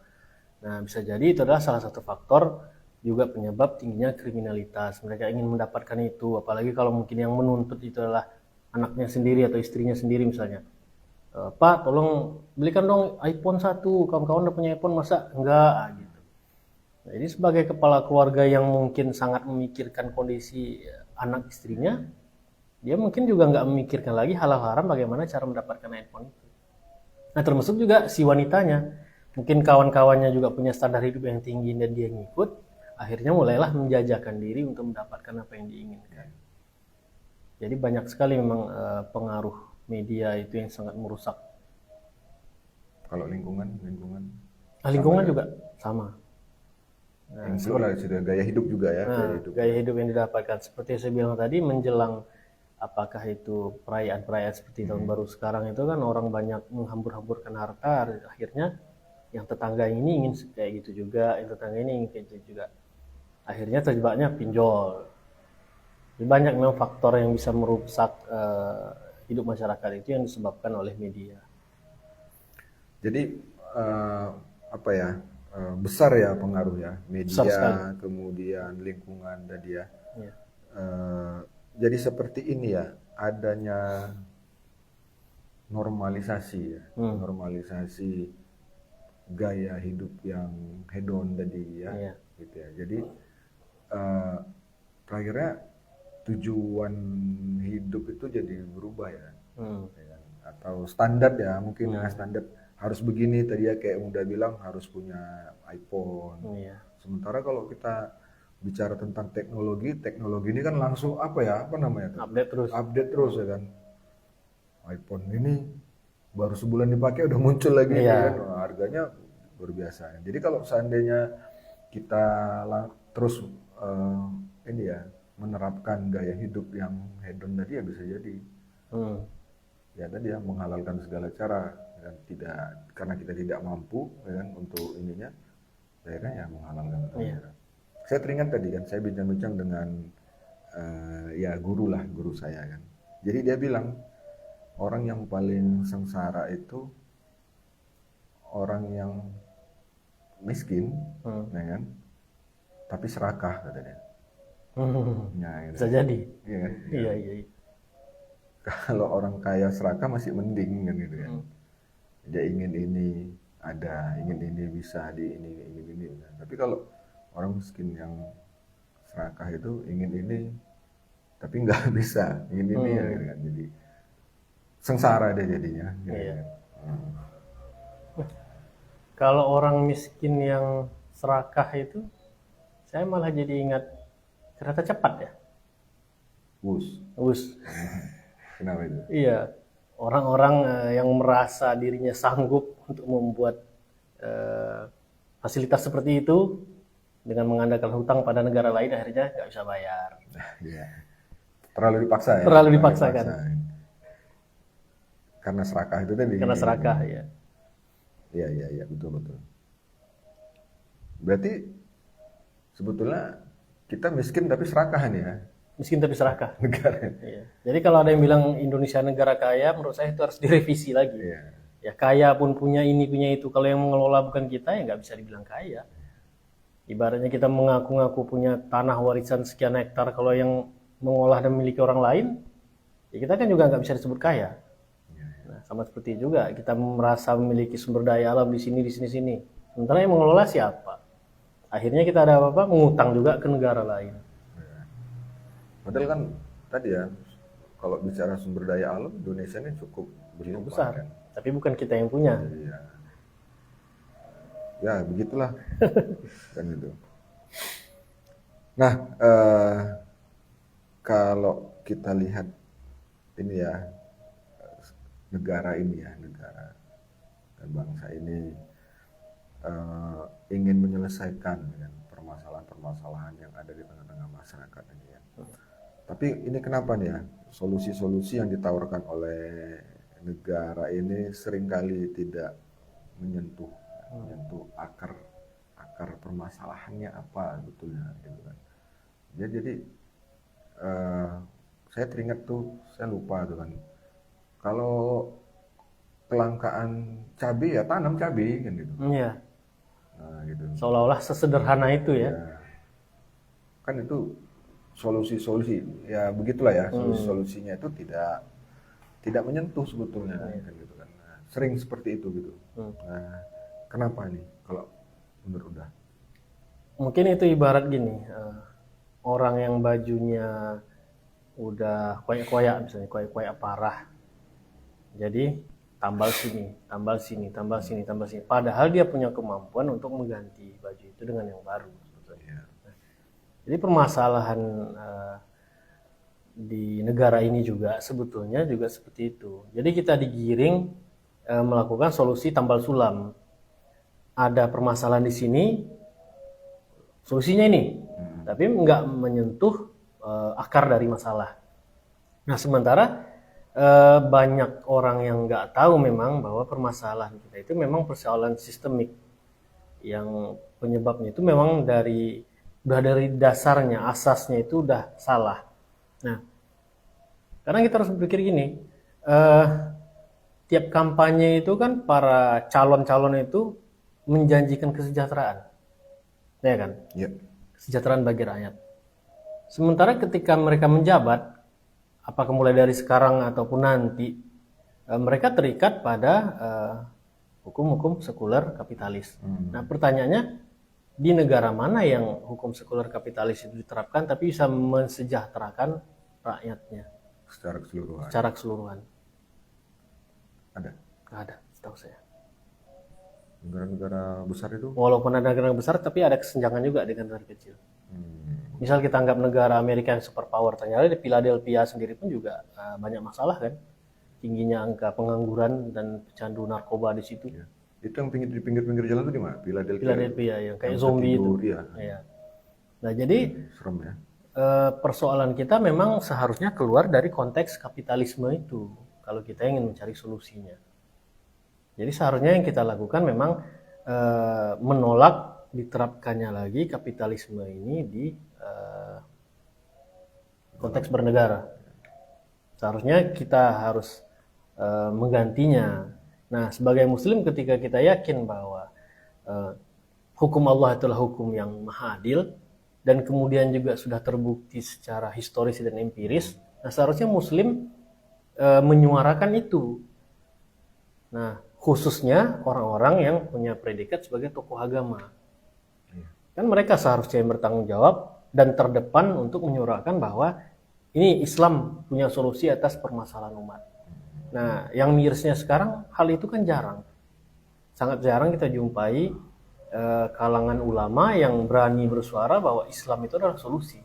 Nah, bisa jadi itu adalah salah satu faktor juga penyebab tingginya kriminalitas. Mereka ingin mendapatkan itu, apalagi kalau mungkin yang menuntut itu adalah anaknya sendiri atau istrinya sendiri misalnya. Pak, tolong belikan dong iPhone 1, kawan-kawan udah punya iPhone, masa enggak gitu. Nah, ini sebagai kepala keluarga yang mungkin sangat memikirkan kondisi anak istrinya, dia mungkin juga nggak memikirkan lagi hal-hal haram bagaimana cara mendapatkan iPhone itu. Nah, termasuk juga si wanitanya. Mungkin kawan-kawannya juga punya standar hidup yang tinggi dan dia ngikut, akhirnya mulailah menjajakan diri untuk mendapatkan apa yang diinginkan. Jadi banyak sekali memang pengaruh media itu yang sangat merusak. Kalau lingkungan Lingkungan juga sama. sudah gaya hidup juga ya. Gaya hidup yang didapatkan seperti saya bilang tadi, menjelang apakah itu perayaan-perayaan seperti tahun baru sekarang itu kan orang banyak menghambur-hamburkan harta, akhirnya yang tetangga ini ingin kayak gitu juga, yang tetangga ini ingin kayak gitu juga, akhirnya terjebaknya pinjol. Jadi banyak memang faktor yang bisa merusak hidup masyarakat itu yang disebabkan oleh media. Jadi besar ya pengaruh ya media, kemudian lingkungan tadi ya. Jadi seperti ini ya, adanya normalisasi ya, normalisasi gaya hidup yang hedon tadi ya, gitu ya. Jadi terakhirnya tujuan hidup itu jadi berubah ya, atau standar ya, mungkin standar harus begini tadi ya, kayak udah bilang harus punya iPhone. Sementara kalau kita bicara tentang teknologi ini kan langsung update terus ya kan. iPhone ini baru sebulan dipakai udah muncul lagi kan. Nah, harganya luar biasa. Jadi kalau seandainya kita terus menerapkan gaya hidup yang hedon tadi ya bisa jadi ya tadi ya, menghalalkan segala cara dan karena kita tidak mampu ya kan untuk ininya, akhirnya ya menghalalkan. Saya teringat tadi kan, saya bincang-bincang dengan guru saya kan. Jadi dia bilang orang yang paling sengsara itu orang yang miskin, ya kan, tapi serakah katanya. Bisa jadi. Iya. Kalau orang kaya serakah masih mending kan gitu kan. Dia ingin ini ada, ingin ini bisa, ingin ini. Tapi kalau orang miskin yang serakah itu ingin ini tapi nggak bisa, ingin ini ya gitu kan. Jadi sengsara dia jadinya. Kalau orang miskin yang serakah itu, saya malah jadi ingat kereta cepat ya. Wus. Kenapa itu? Iya, orang-orang yang merasa dirinya sanggup untuk membuat fasilitas seperti itu dengan mengandalkan hutang pada negara lain, akhirnya nggak bisa bayar. Terlalu dipaksa ya? Terlalu dipaksakan. Karena serakah itu tadi. Karena serakah ya. Iya, betul. Berarti sebetulnya kita miskin tapi serakah nih ya? Miskin tapi serakah. Negara. Iya. Jadi kalau ada yang bilang Indonesia negara kaya, menurut saya itu harus direvisi lagi. Ya kaya pun punya ini punya itu, kalau yang mengelola bukan kita ya nggak bisa dibilang kaya. Ibaratnya kita mengaku-ngaku punya tanah warisan sekian hektar, kalau yang mengolah dan memiliki orang lain, ya kita kan juga nggak bisa disebut kaya. Nah, sama seperti juga kita merasa memiliki sumber daya alam di sini. Sementara yang mengelola siapa? Akhirnya kita ada apa-apa mengutang juga ke negara lain. Padahal kan tadi ya, kalau bicara sumber daya alam, Indonesia ini cukup besar kan? Tapi bukan kita yang punya. Ya begitulah kan itu. Nah, kalau kita lihat ini ya, negara dan bangsa ini ingin menyelesaikan dengan permasalahan-permasalahan yang ada di tengah-tengah masyarakat ini ya. Tapi ini kenapa nih ya, solusi-solusi yang ditawarkan oleh negara ini seringkali tidak menyentuh akar permasalahannya apa sebetulnya gitu kan. Jadi saya teringat tuh, saya lupa tuh kan, kalau kelangkaan cabai ya tanam cabai kan gitu. Iya. Nah, gitu. Seolah-olah sesederhana itu ya. Kan itu solusi-solusi ya begitulah ya, solusi-solusinya itu tidak menyentuh sebetulnya kan gitu kan. Nah, sering seperti itu gitu. Nah, kenapa nih kalau menurut udah? Mungkin itu ibarat gini, orang yang bajunya udah koyak-koyak, misalnya koyak-koyak parah, jadi tambal sini, tambal sini, tambal sini, tambal sini. Padahal dia punya kemampuan untuk mengganti baju itu dengan yang baru. Jadi permasalahan di negara ini juga sebetulnya juga seperti itu. Jadi kita digiring melakukan solusi tambal sulam. Ada permasalahan di sini, solusinya ini, tapi nggak menyentuh akar dari masalah. Nah, sementara banyak orang yang nggak tahu memang bahwa permasalahan kita itu memang persoalan sistemik, yang penyebabnya itu memang udah dari dasarnya, asasnya itu udah salah. Nah, karena kita harus berpikir gini, tiap kampanye itu kan para calon-calon itu menjanjikan kesejahteraan, ya kan? Yep. Kesejahteraan bagi rakyat. Sementara ketika mereka menjabat, apakah mulai dari sekarang ataupun nanti, mereka terikat pada hukum-hukum sekuler kapitalis. Nah, pertanyaannya, di negara mana yang hukum sekuler kapitalis itu diterapkan tapi bisa mensejahterakan rakyatnya secara keseluruhan? Ada? Nggak ada, setahu saya. Negara-negara besar itu? Walaupun ada negara besar, tapi ada kesenjangan juga dengan negara kecil. Misal kita anggap negara Amerika yang superpower, ternyata di Philadelphia sendiri pun juga banyak masalah kan, tingginya angka pengangguran dan pecandu narkoba di situ. Ya. Itu yang di pinggir-pinggir jalan itu di mana? Philadelphia yang kayak zombie itu. Ya. Nah, jadi serem ya. Persoalan kita memang seharusnya keluar dari konteks kapitalisme itu kalau kita ingin mencari solusinya. Jadi seharusnya yang kita lakukan memang menolak diterapkannya lagi kapitalisme ini di konteks bernegara. Seharusnya kita harus menggantinya. Nah, sebagai muslim ketika kita yakin bahwa hukum Allah itulah hukum yang maha adil dan kemudian juga sudah terbukti secara historis dan empiris, nah seharusnya muslim menyuarakan itu. Nah, khususnya orang-orang yang punya predikat sebagai tokoh agama. Kan mereka seharusnya yang bertanggung jawab dan terdepan untuk menyuarakan bahwa ini Islam punya solusi atas permasalahan umat. Nah, yang mirisnya sekarang hal itu kan jarang. Sangat jarang kita jumpai kalangan ulama yang berani bersuara bahwa Islam itu adalah solusi.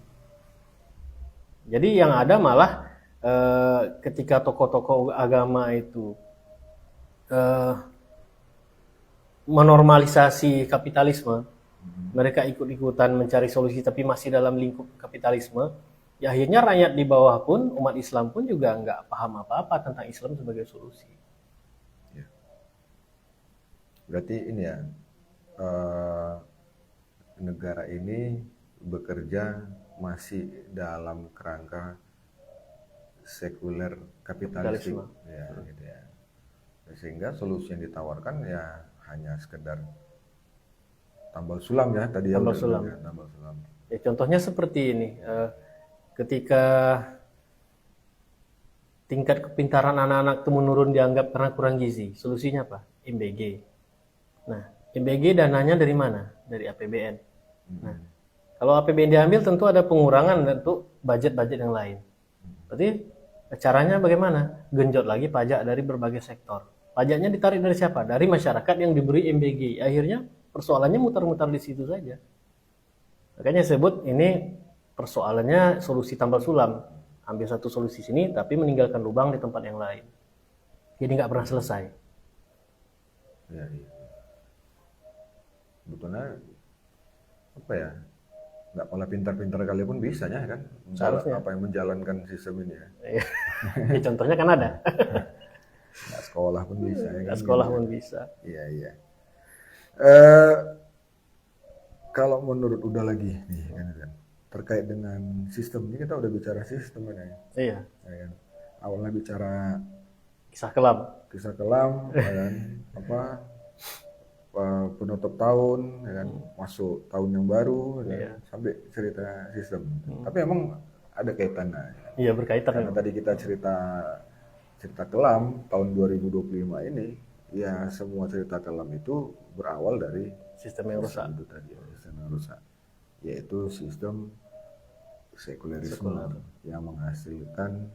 Jadi yang ada malah ketika tokoh-tokoh agama itu menormalisasi kapitalisme, mereka ikut-ikutan mencari solusi tapi masih dalam lingkup kapitalisme, ya akhirnya rakyat di bawah pun, umat Islam pun juga nggak paham apa-apa tentang Islam sebagai solusi. Ya. Berarti ini ya, negara ini bekerja masih dalam kerangka sekuler kapitalisme. Ya, gitu ya. Sehingga solusi yang ditawarkan ya hanya sekedar tambal sulam ya tadi. Tambal sulam. Ya, tambal sulam. Ya, contohnya seperti ini. Ketika tingkat kepintaran anak-anak itu menurun dianggap karena kurang gizi, solusinya apa? MBG. Nah, MBG dananya dari mana? Dari APBN. Nah, kalau APBN diambil tentu ada pengurangan untuk budget-budget yang lain. Berarti caranya bagaimana? Genjot lagi pajak dari berbagai sektor. Pajaknya ditarik dari siapa? Dari masyarakat yang diberi MBG. Akhirnya persoalannya mutar-mutar di situ saja. Makanya sebut ini persoalannya solusi tambal sulam. Ambil satu solusi sini, tapi meninggalkan lubang di tempat yang lain. Jadi nggak pernah selesai. Ya, iya. Sebetulnya apa ya? nggak pola pintar-pintar kali pun bisa ya kan, Seharusnya. apa yang menjalankan sistem ini ya. Iya. Ya, contohnya kan ada. Nggak sekolah pun bisa ya kan. Sekolah gitu pun kan. bisa. Iya iya. Eh kalau menurut udah lagi nih kan, terkait dengan sistem ini kita udah bicara sistem kan ya. Iya. Ya kan? Awalnya bicara Kisah kelam. kisah kelam, ya kan? Apa penutup tahun, ya kan? Masuk tahun yang baru, ya kan? Iya. Sampai cerita sistem. Tapi emang ada kaitannya. Iya, berkaitan Karena memang. tadi kita cerita kelam tahun 2025 ini, ya semua cerita kelam itu berawal dari Sistem yang rusak. itu tadi, ya, sistem yang rusak, yaitu sistem sekulerisme Sekuler. yang menghasilkan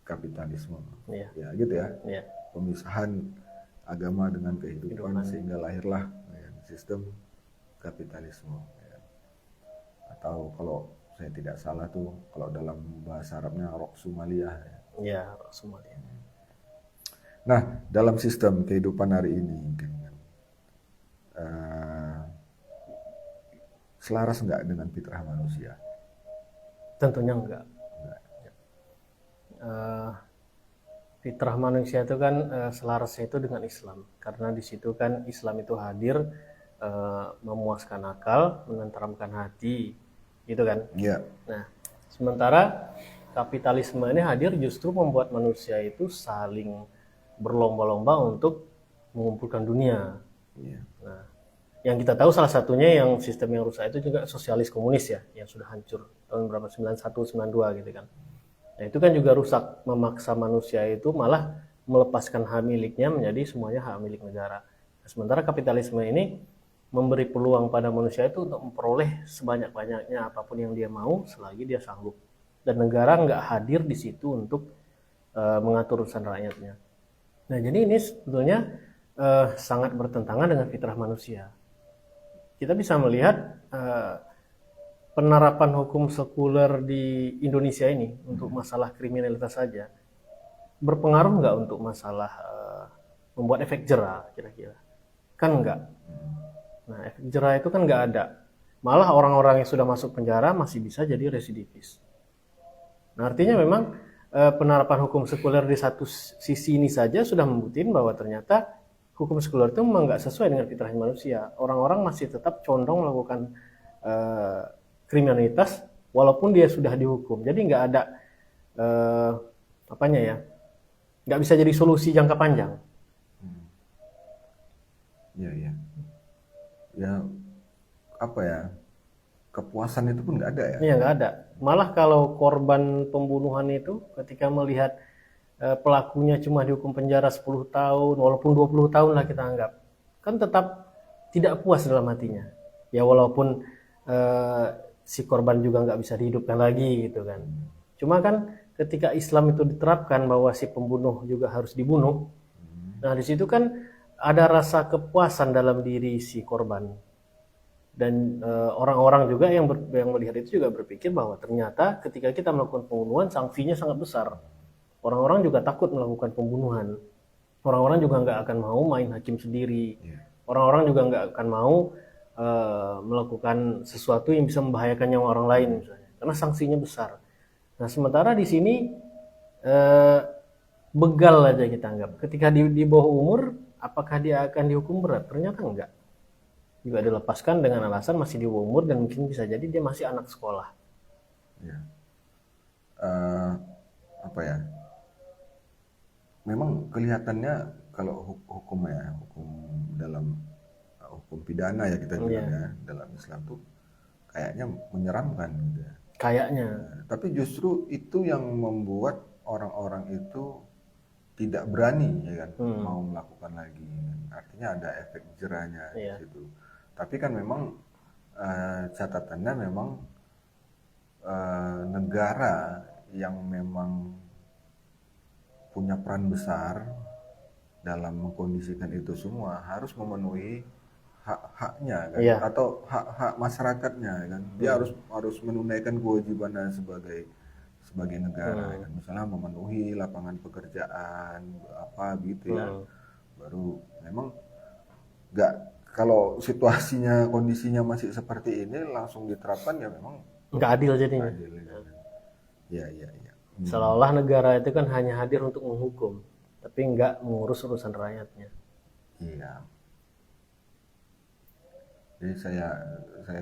kapitalisme. Iya. Ya gitu ya. Iya. Pemisahan agama dengan kehidupan sehingga lahirlah ya, sistem kapitalisme. Ya. Atau kalau saya tidak salah tuh kalau dalam bahasa Arabnya Roksumaliyah. Ya. Iya, Somalia. Nah, dalam sistem kehidupan hari ini, selaras nggak dengan fitrah manusia? Tentunya enggak. Fitrah manusia itu kan selarasnya itu dengan Islam, karena di situ kan Islam itu hadir memuaskan akal, menenteramkan hati, gitu kan. Iya. Nah, sementara kapitalisme ini hadir justru membuat manusia itu saling berlomba-lomba untuk mengumpulkan dunia. Iya. Nah, yang kita tahu salah satunya yang sistem yang rusak itu juga sosialis komunis ya, yang sudah hancur tahun berapa, 91, 92 gitu kan. Nah, itu kan juga rusak, memaksa manusia itu malah melepaskan hak miliknya menjadi semuanya hak milik negara. Nah, sementara kapitalisme ini memberi peluang pada manusia itu untuk memperoleh sebanyak-banyaknya apapun yang dia mau selagi dia sanggup. Dan negara nggak hadir di situ untuk mengatur urusan rakyatnya. Nah, jadi ini sebetulnya sangat bertentangan dengan fitrah manusia. Kita bisa melihat penerapan hukum sekuler di Indonesia ini untuk masalah kriminalitas saja berpengaruh nggak untuk masalah membuat efek jera kira-kira? Kan enggak. Nah, efek jera itu kan nggak ada. Malah orang-orang yang sudah masuk penjara masih bisa jadi residivis. Nah, artinya memang penerapan hukum sekuler di satu sisi ini saja sudah membuktikan bahwa ternyata hukum sekuler itu memang nggak sesuai dengan fitrah manusia. Orang-orang masih tetap condong melakukan kriminalitas walaupun dia sudah dihukum. Jadi nggak ada apanya ya, nggak bisa jadi solusi jangka panjang. Iya iya. Ya apa ya, kepuasan itu pun nggak ada ya. Iya, nggak ada. Malah kalau korban pembunuhan itu ketika melihat pelakunya cuma dihukum penjara 10 tahun, walaupun 20 tahun lah kita anggap, kan tetap tidak puas dalam hatinya. Ya walaupun si korban juga nggak bisa dihidupkan lagi gitu kan. Cuma kan ketika Islam itu diterapkan bahwa si pembunuh juga harus dibunuh, nah di situ kan ada rasa kepuasan dalam diri si korban. Dan orang-orang juga yang melihat itu juga berpikir bahwa ternyata ketika kita melakukan pembunuhan sanksinya sangat besar. Orang-orang juga takut melakukan pembunuhan. Orang-orang juga nggak akan mau main hakim sendiri. Orang-orang juga nggak akan mau melakukan sesuatu yang bisa membahayakan nyawa orang lain misalnya, karena sanksinya besar. Nah, sementara di sini begal aja kita anggap. Ketika di bawah umur, apakah dia akan dihukum berat? Ternyata enggak. Juga dilepaskan dengan alasan masih di bawah umur dan mungkin bisa jadi dia masih anak sekolah. Ya. Apa ya? Memang kelihatannya kalau hukum dalam hukum pidana ya kita bilang ya, dalam Islam tuh kayaknya menyeramkan gitu ya. Kayaknya. Tapi justru itu yang membuat orang-orang itu tidak berani ya kan mau melakukan lagi. Artinya ada efek jerahnya di situ. Tapi kan memang catatannya memang negara yang memang punya peran besar dalam mengkondisikan itu semua harus memenuhi hak-haknya kan, atau hak-hak masyarakatnya kan. Dia harus menunaikan kewajibannya sebagai negara kan. Misalnya memenuhi lapangan pekerjaan apa gitu ya. Baru memang nggak kalau situasinya, kondisinya masih seperti ini langsung diterapkan ya memang nggak adil jadinya. adil. Ya, ya, ya. Seolah-olah negara itu kan hanya hadir untuk menghukum, tapi nggak mengurus urusan rakyatnya. Iya. Jadi saya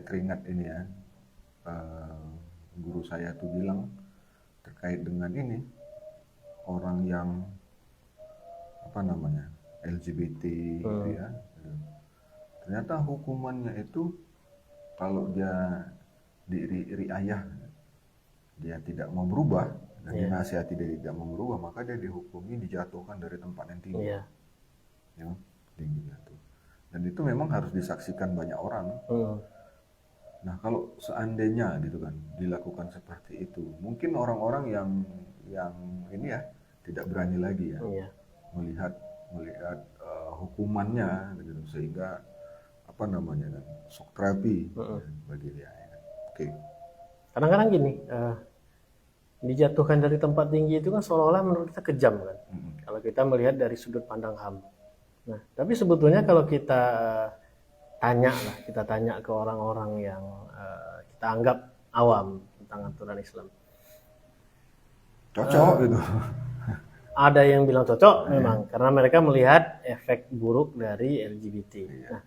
teringat ini ya, guru saya tuh bilang terkait dengan ini, orang yang apa namanya LGBT gitu ya. Ternyata hukumannya itu kalau dia riayah, dia tidak mau berubah dan dinasihati dia tidak mau berubah, maka dia dihukumi dijatuhkan dari tempat yang tinggi. Iya. Ya, tinggi itu. Dan itu memang harus disaksikan banyak orang. Nah, kalau seandainya gitu kan dilakukan seperti itu, mungkin orang-orang yang ini ya tidak berani lagi ya melihat hukumannya gitu, sehingga apa namanya kan shock terapi bagi dia. Oke. Kadang-kadang gini, dijatuhkan dari tempat tinggi itu kan seolah-olah menurut kita kejam kan. Kalau kita melihat dari sudut pandang HAM. Nah, tapi sebetulnya kalau kita tanya ke orang-orang yang kita anggap awam tentang aturan Islam, cocok gitu. ada yang bilang cocok memang karena mereka melihat efek buruk dari LGBT. Nah,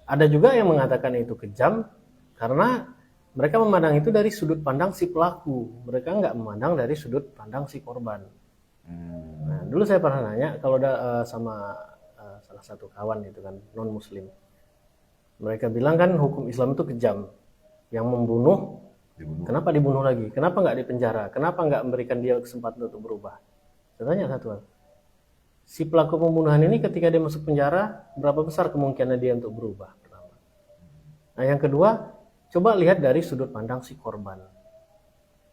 ada juga yang mengatakan itu kejam karena mereka memandang itu dari sudut pandang si pelaku, mereka nggak memandang dari sudut pandang si korban. Nah, dulu saya pernah nanya kalau sama salah satu kawan itu kan non Muslim, mereka bilang kan hukum Islam itu kejam, yang membunuh kenapa dibunuh lagi, kenapa nggak dipenjara, kenapa nggak memberikan dia kesempatan untuk berubah. Saya tanya satu hal, si pelaku pembunuhan ini ketika dia masuk penjara, berapa besar kemungkinan dia untuk berubah? Pertama. Nah, yang kedua, coba lihat dari sudut pandang si korban.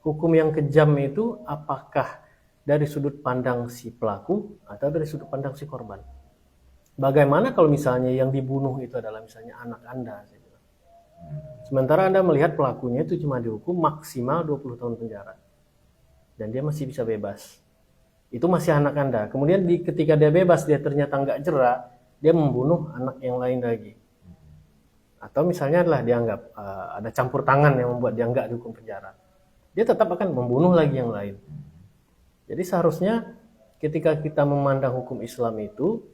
Hukum yang kejam itu apakah dari sudut pandang si pelaku atau dari sudut pandang si korban? Bagaimana kalau misalnya yang dibunuh itu adalah misalnya anak Anda? Sementara Anda melihat pelakunya itu cuma dihukum maksimal 20 tahun penjara. Dan dia masih bisa bebas. Itu masih anak Anda. Kemudian ketika dia bebas, dia ternyata nggak jera, dia membunuh anak yang lain lagi. Atau misalnya adalah dianggap ada campur tangan yang membuat dia nggak dihukum penjara. Dia tetap akan membunuh lagi yang lain. Jadi seharusnya ketika kita memandang hukum Islam itu,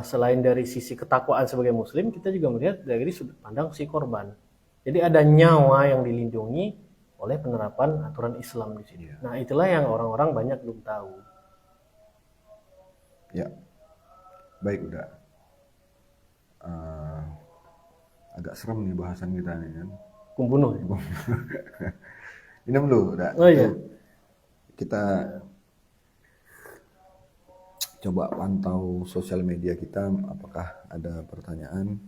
selain dari sisi ketakwaan sebagai Muslim, kita juga melihat dari sudut pandang si korban. Jadi ada nyawa yang dilindungi oleh penerapan aturan Islam di sini. Nah, itulah yang orang-orang banyak belum tahu. Ya, baik udah. Agak serem nih bahasan kita nih kan. Pembunuh. Minum dulu, udah. Oh iya. Kita coba pantau sosial media kita, apakah ada pertanyaan?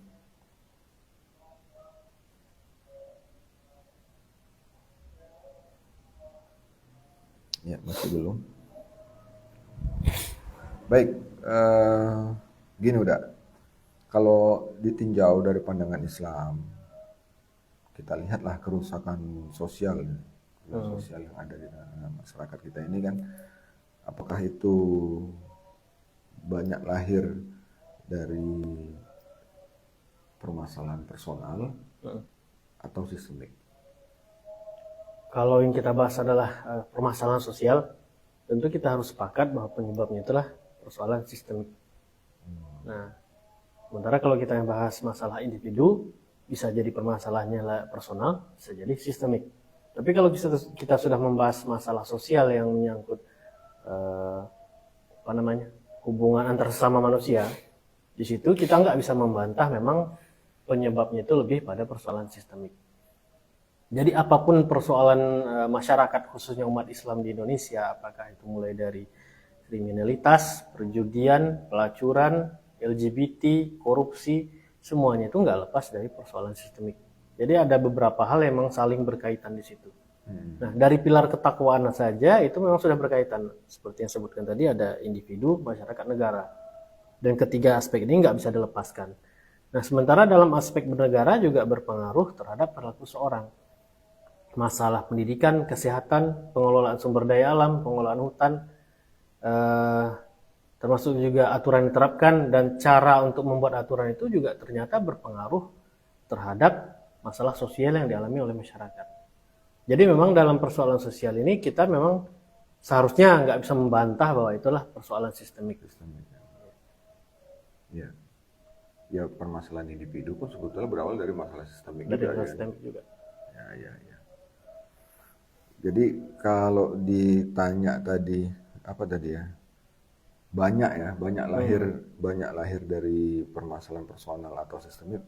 Ya, masih belum. Baik, gini udah. Kalau ditinjau dari pandangan Islam, kita lihatlah kerusakan sosial yang ada di masyarakat kita ini kan, apakah itu banyak lahir dari permasalahan personal atau sistemik? Kalau yang kita bahas adalah permasalahan sosial, tentu kita harus sepakat bahwa penyebabnya itulah persoalan sistemik. Nah, sementara kalau kita yang bahas masalah individu, bisa jadi permasalahannya personal, bisa jadi sistemik. Tapi kalau kita sudah membahas masalah sosial yang menyangkut hubungan antar sesama manusia, di situ kita nggak bisa membantah memang penyebabnya itu lebih pada persoalan sistemik. Jadi apapun persoalan masyarakat khususnya umat Islam di Indonesia, apakah itu mulai dari kriminalitas, perjudian, pelacuran, LGBT, korupsi, semuanya itu nggak lepas dari persoalan sistemik. Jadi ada beberapa hal yang memang saling berkaitan di situ. Nah, dari pilar ketakwaan saja itu memang sudah berkaitan. Seperti yang sebutkan tadi, ada individu, masyarakat, negara. Dan ketiga aspek ini nggak bisa dilepaskan. Nah, sementara dalam aspek bernegara juga berpengaruh terhadap perilaku seorang. Masalah pendidikan, kesehatan, pengelolaan sumber daya alam, pengelolaan hutan, termasuk juga aturan yang diterapkan dan cara untuk membuat aturan itu juga ternyata berpengaruh terhadap masalah sosial yang dialami oleh masyarakat. Jadi memang dalam persoalan sosial ini kita memang seharusnya nggak bisa membantah bahwa itulah persoalan sistemik. Ya, ya permasalahan individu pun sebetulnya berawal dari masalah sistemik Dari juga. masalah sistemik juga. Ya. Jadi kalau ditanya tadi apa tadi ya? Banyak lahir dari permasalahan personal atau sistemik.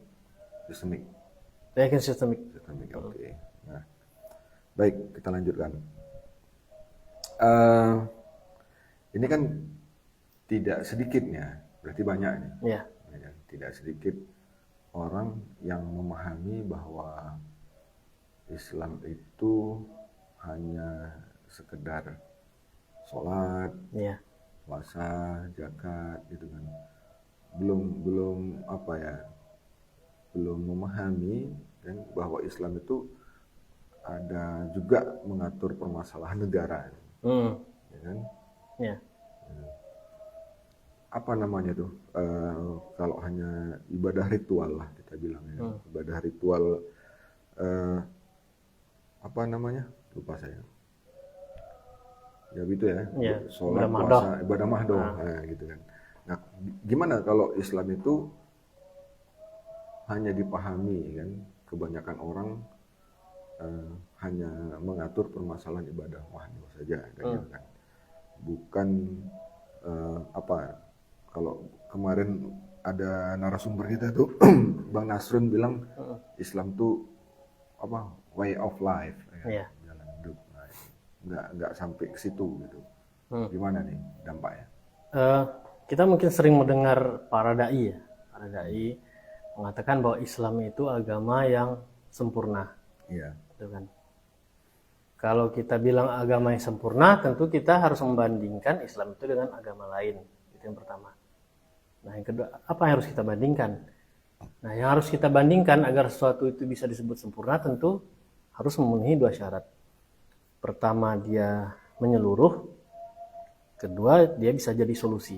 Saya yakin sistemik. Oke. Nah, baik, kita lanjutkan. Ini kan tidak sedikitnya, berarti banyak nih. Ya. Tidak sedikit orang yang memahami bahwa Islam itu hanya sekedar sholat, Ya. puasa, zakat, gitu kan. Belum apa ya? Belum memahami kan bahwa Islam itu ada juga mengatur permasalahan negara, ya kan? Ya. Apa namanya tuh? Kalau hanya ibadah ritual lah kita bilang ya, ibadah ritual apa namanya? Lupa saya. Ya gitu ya, Ya, sholat, ibadah puasa, ibadah mahdoh, gitu kan. Nah, gimana kalau Islam itu hanya dipahami kan, kebanyakan orang hanya mengatur permasalahan ibadah mahdoh saja, gitu kan. Bukan apa? Kalau kemarin ada narasumber kita tuh, Bang Nasrun bilang Islam tuh apa? Way of life, ya. Jalan hidup. Nah, nggak sampai ke situ gitu. Gimana nih dampaknya? Kita mungkin sering mendengar para dai mengatakan bahwa Islam itu agama yang sempurna. Iya. Gitu kan. Kalau kita bilang agama yang sempurna, tentu kita harus membandingkan Islam itu dengan agama lain. Itu yang pertama. Nah, yang kedua, apa yang harus kita bandingkan? Nah, yang harus kita bandingkan agar sesuatu itu bisa disebut sempurna tentu harus memenuhi dua syarat. Pertama, dia menyeluruh. Kedua, dia bisa jadi solusi.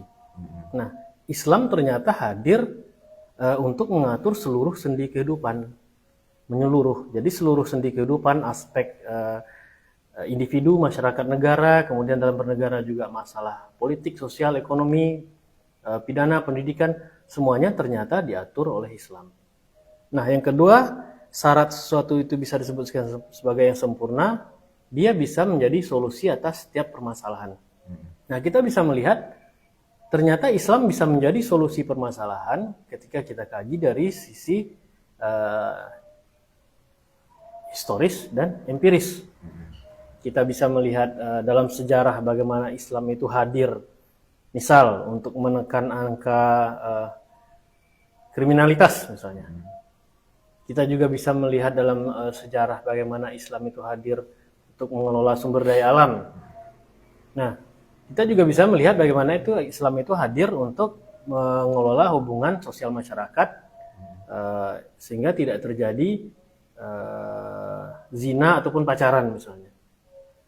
Nah, Islam ternyata hadir untuk mengatur seluruh sendi kehidupan. Menyeluruh. Jadi seluruh sendi kehidupan, aspek individu, masyarakat, negara, kemudian dalam bernegara juga masalah politik, sosial, ekonomi, pidana, pendidikan, semuanya ternyata diatur oleh Islam. Nah, yang kedua, syarat sesuatu itu bisa disebut sebagai yang sempurna, dia bisa menjadi solusi atas setiap permasalahan. Nah, kita bisa melihat ternyata Islam bisa menjadi solusi permasalahan ketika kita kaji dari sisi historis dan empiris. Kita bisa melihat dalam sejarah bagaimana Islam itu hadir, misal untuk menekan angka kriminalitas misalnya. Kita juga bisa melihat dalam sejarah bagaimana Islam itu hadir untuk mengelola sumber daya alam. Nah, kita juga bisa melihat bagaimana itu Islam itu hadir untuk mengelola hubungan sosial masyarakat sehingga tidak terjadi zina ataupun pacaran misalnya.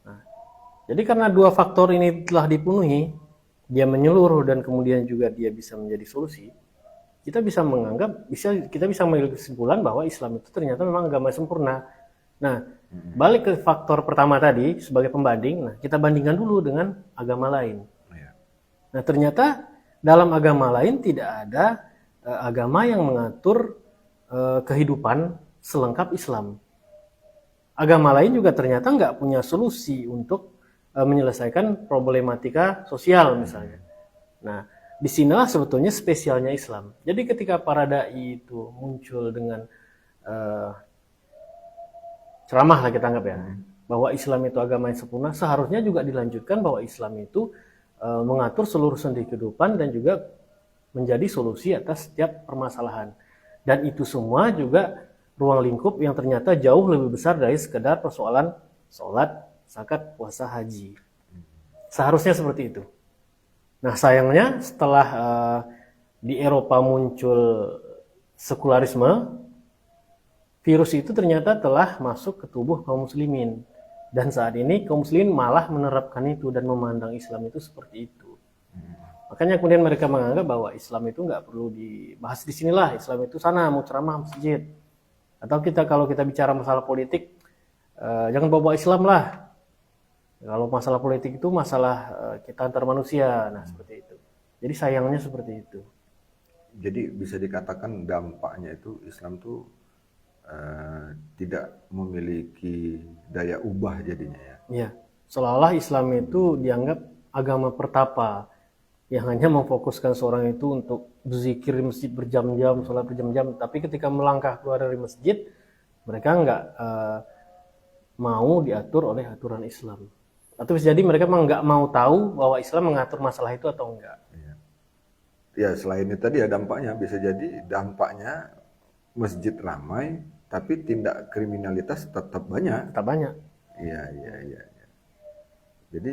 Nah, jadi karena dua faktor ini telah dipenuhi, dia menyeluruh dan kemudian juga dia bisa menjadi solusi, kita bisa mengambil kesimpulan bahwa Islam itu ternyata memang agama sempurna. Nah, balik ke faktor pertama tadi sebagai pembanding, nah kita bandingkan dulu dengan agama lain. Nah, ternyata dalam agama lain tidak ada agama yang mengatur kehidupan selengkap Islam. Agama lain juga ternyata nggak punya solusi untuk menyelesaikan problematika sosial misalnya. Nah, disinilah sebetulnya spesialnya Islam. Jadi ketika para dai itu muncul dengan ceramah lah kita anggap ya, bahwa Islam itu agama yang sempurna, seharusnya juga dilanjutkan bahwa Islam itu mengatur seluruh sendi kehidupan dan juga menjadi solusi atas setiap permasalahan. Dan itu semua juga ruang lingkup yang ternyata jauh lebih besar dari sekedar persoalan sholat, zakat, puasa, haji. Seharusnya seperti itu. Nah, sayangnya setelah di Eropa muncul sekularisme, virus itu ternyata telah masuk ke tubuh kaum muslimin. Dan saat ini kaum muslimin malah menerapkan itu dan memandang Islam itu seperti itu. Makanya kemudian mereka menganggap bahwa Islam itu nggak perlu dibahas di sinilah, Islam itu sana mau ceramah masjid. Atau kalau kita bicara masalah politik, jangan bawa Islam lah. Kalau masalah politik itu masalah kita antar manusia, nah seperti itu. Jadi sayangnya seperti itu. Jadi bisa dikatakan dampaknya itu Islam tuh tidak memiliki daya ubah jadinya ya. Iya, seolah-olah Islam itu dianggap agama pertapa yang hanya memfokuskan seorang itu untuk berzikir di masjid berjam-jam, sholat berjam-jam. Tapi ketika melangkah keluar dari masjid, mereka nggak mau diatur oleh aturan Islam. Atau bisa jadi mereka memang nggak mau tahu bahwa Islam mengatur masalah itu atau enggak. Ya selain itu tadi ya dampaknya bisa jadi dampaknya masjid ramai tapi tindak kriminalitas tetap banyak. Tetap banyak. Iya. Jadi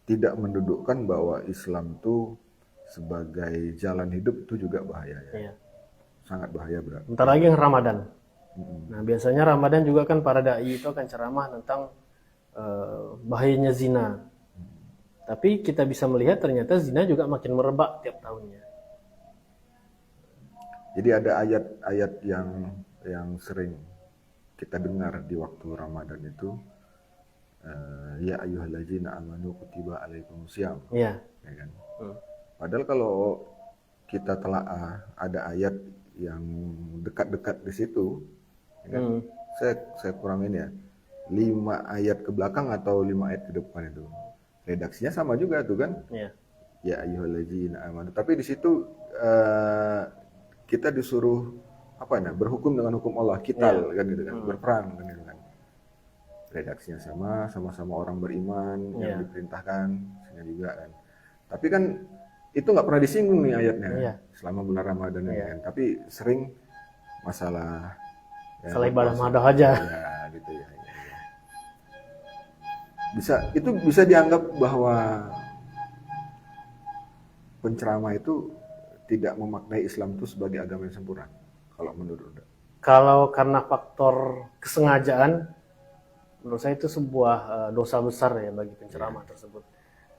tidak mendudukkan bahwa Islam itu sebagai jalan hidup itu juga bahaya ya. Iya. Sangat bahaya berat. Bentar lagi yang Ramadan. Nah biasanya Ramadan juga kan para dai itu akan ceramah tentang bahayanya zina. Tapi kita bisa melihat ternyata zina juga makin merebak tiap tahunnya. Jadi ada ayat-ayat yang sering kita dengar di waktu Ramadan itu, ya ayyuhallazina amanu kutiba alaikumusiyam. Iya. Ya kan? Padahal kalau kita telaah ada ayat yang dekat-dekat di situ, ya kan? Saya kurang ini ya, 5 ayat ke belakang atau 5 ayat ke depan itu. Redaksinya sama juga tuh kan? Iya. Ya ayyuhallazina amanu. Tapi di situ kita disuruh berhukum dengan hukum Allah, qital kan gitu kan, berperang kan gitu kan. Redaksinya sama-sama orang beriman yang diperintahkan juga kan. Tapi kan itu nggak pernah disinggung nih ayatnya selama bulan Ramadan ini kan. Tapi sering masalah salah ibadah madah aja. Ya gitu ya. Bisa dianggap bahwa penceramah itu tidak memaknai Islam itu sebagai agama yang sempurna kalau menurut Anda? Kalau karena faktor kesengajaan, menurut saya itu sebuah dosa besar ya bagi penceramah tersebut.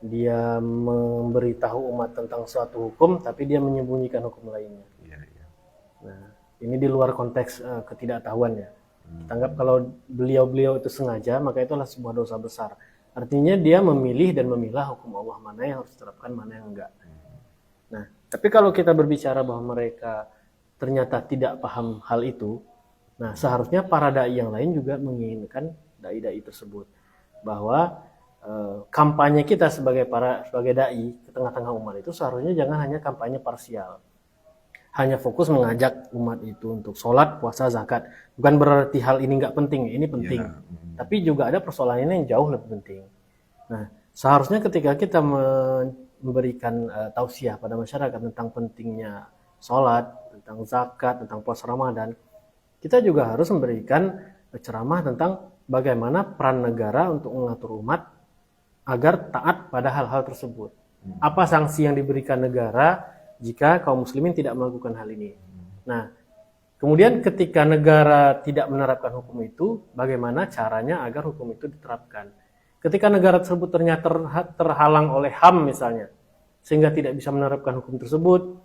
Dia memberitahu umat tentang suatu hukum, tapi dia menyembunyikan hukum lainnya. Nah, ini di luar konteks ketidaktahuan ya. Kita anggap kalau beliau itu sengaja, maka itulah sebuah dosa besar. Artinya dia memilih dan memilah hukum Allah mana yang harus diterapkan, mana yang enggak. Nah, tapi kalau kita berbicara bahwa mereka ternyata tidak paham hal itu, nah seharusnya para dai yang lain juga menginginkan dai-dai tersebut bahwa kampanye kita sebagai dai ke tengah-tengah umat itu seharusnya jangan hanya kampanye parsial, hanya fokus mengajak umat itu untuk sholat, puasa, zakat. Bukan berarti hal ini nggak penting, ini penting. Tapi juga ada persoalan ini yang jauh lebih penting. Nah, seharusnya ketika kita memberikan tausiah pada masyarakat tentang pentingnya sholat, tentang zakat, tentang puasa Ramadan, kita juga harus memberikan ceramah tentang bagaimana peran negara untuk mengatur umat agar taat pada hal-hal tersebut. Apa sanksi yang diberikan negara jika kaum muslimin tidak melakukan hal ini. Nah, kemudian ketika negara tidak menerapkan hukum itu, bagaimana caranya agar hukum itu diterapkan. Ketika negara tersebut ternyata terhalang oleh HAM misalnya, sehingga tidak bisa menerapkan hukum tersebut,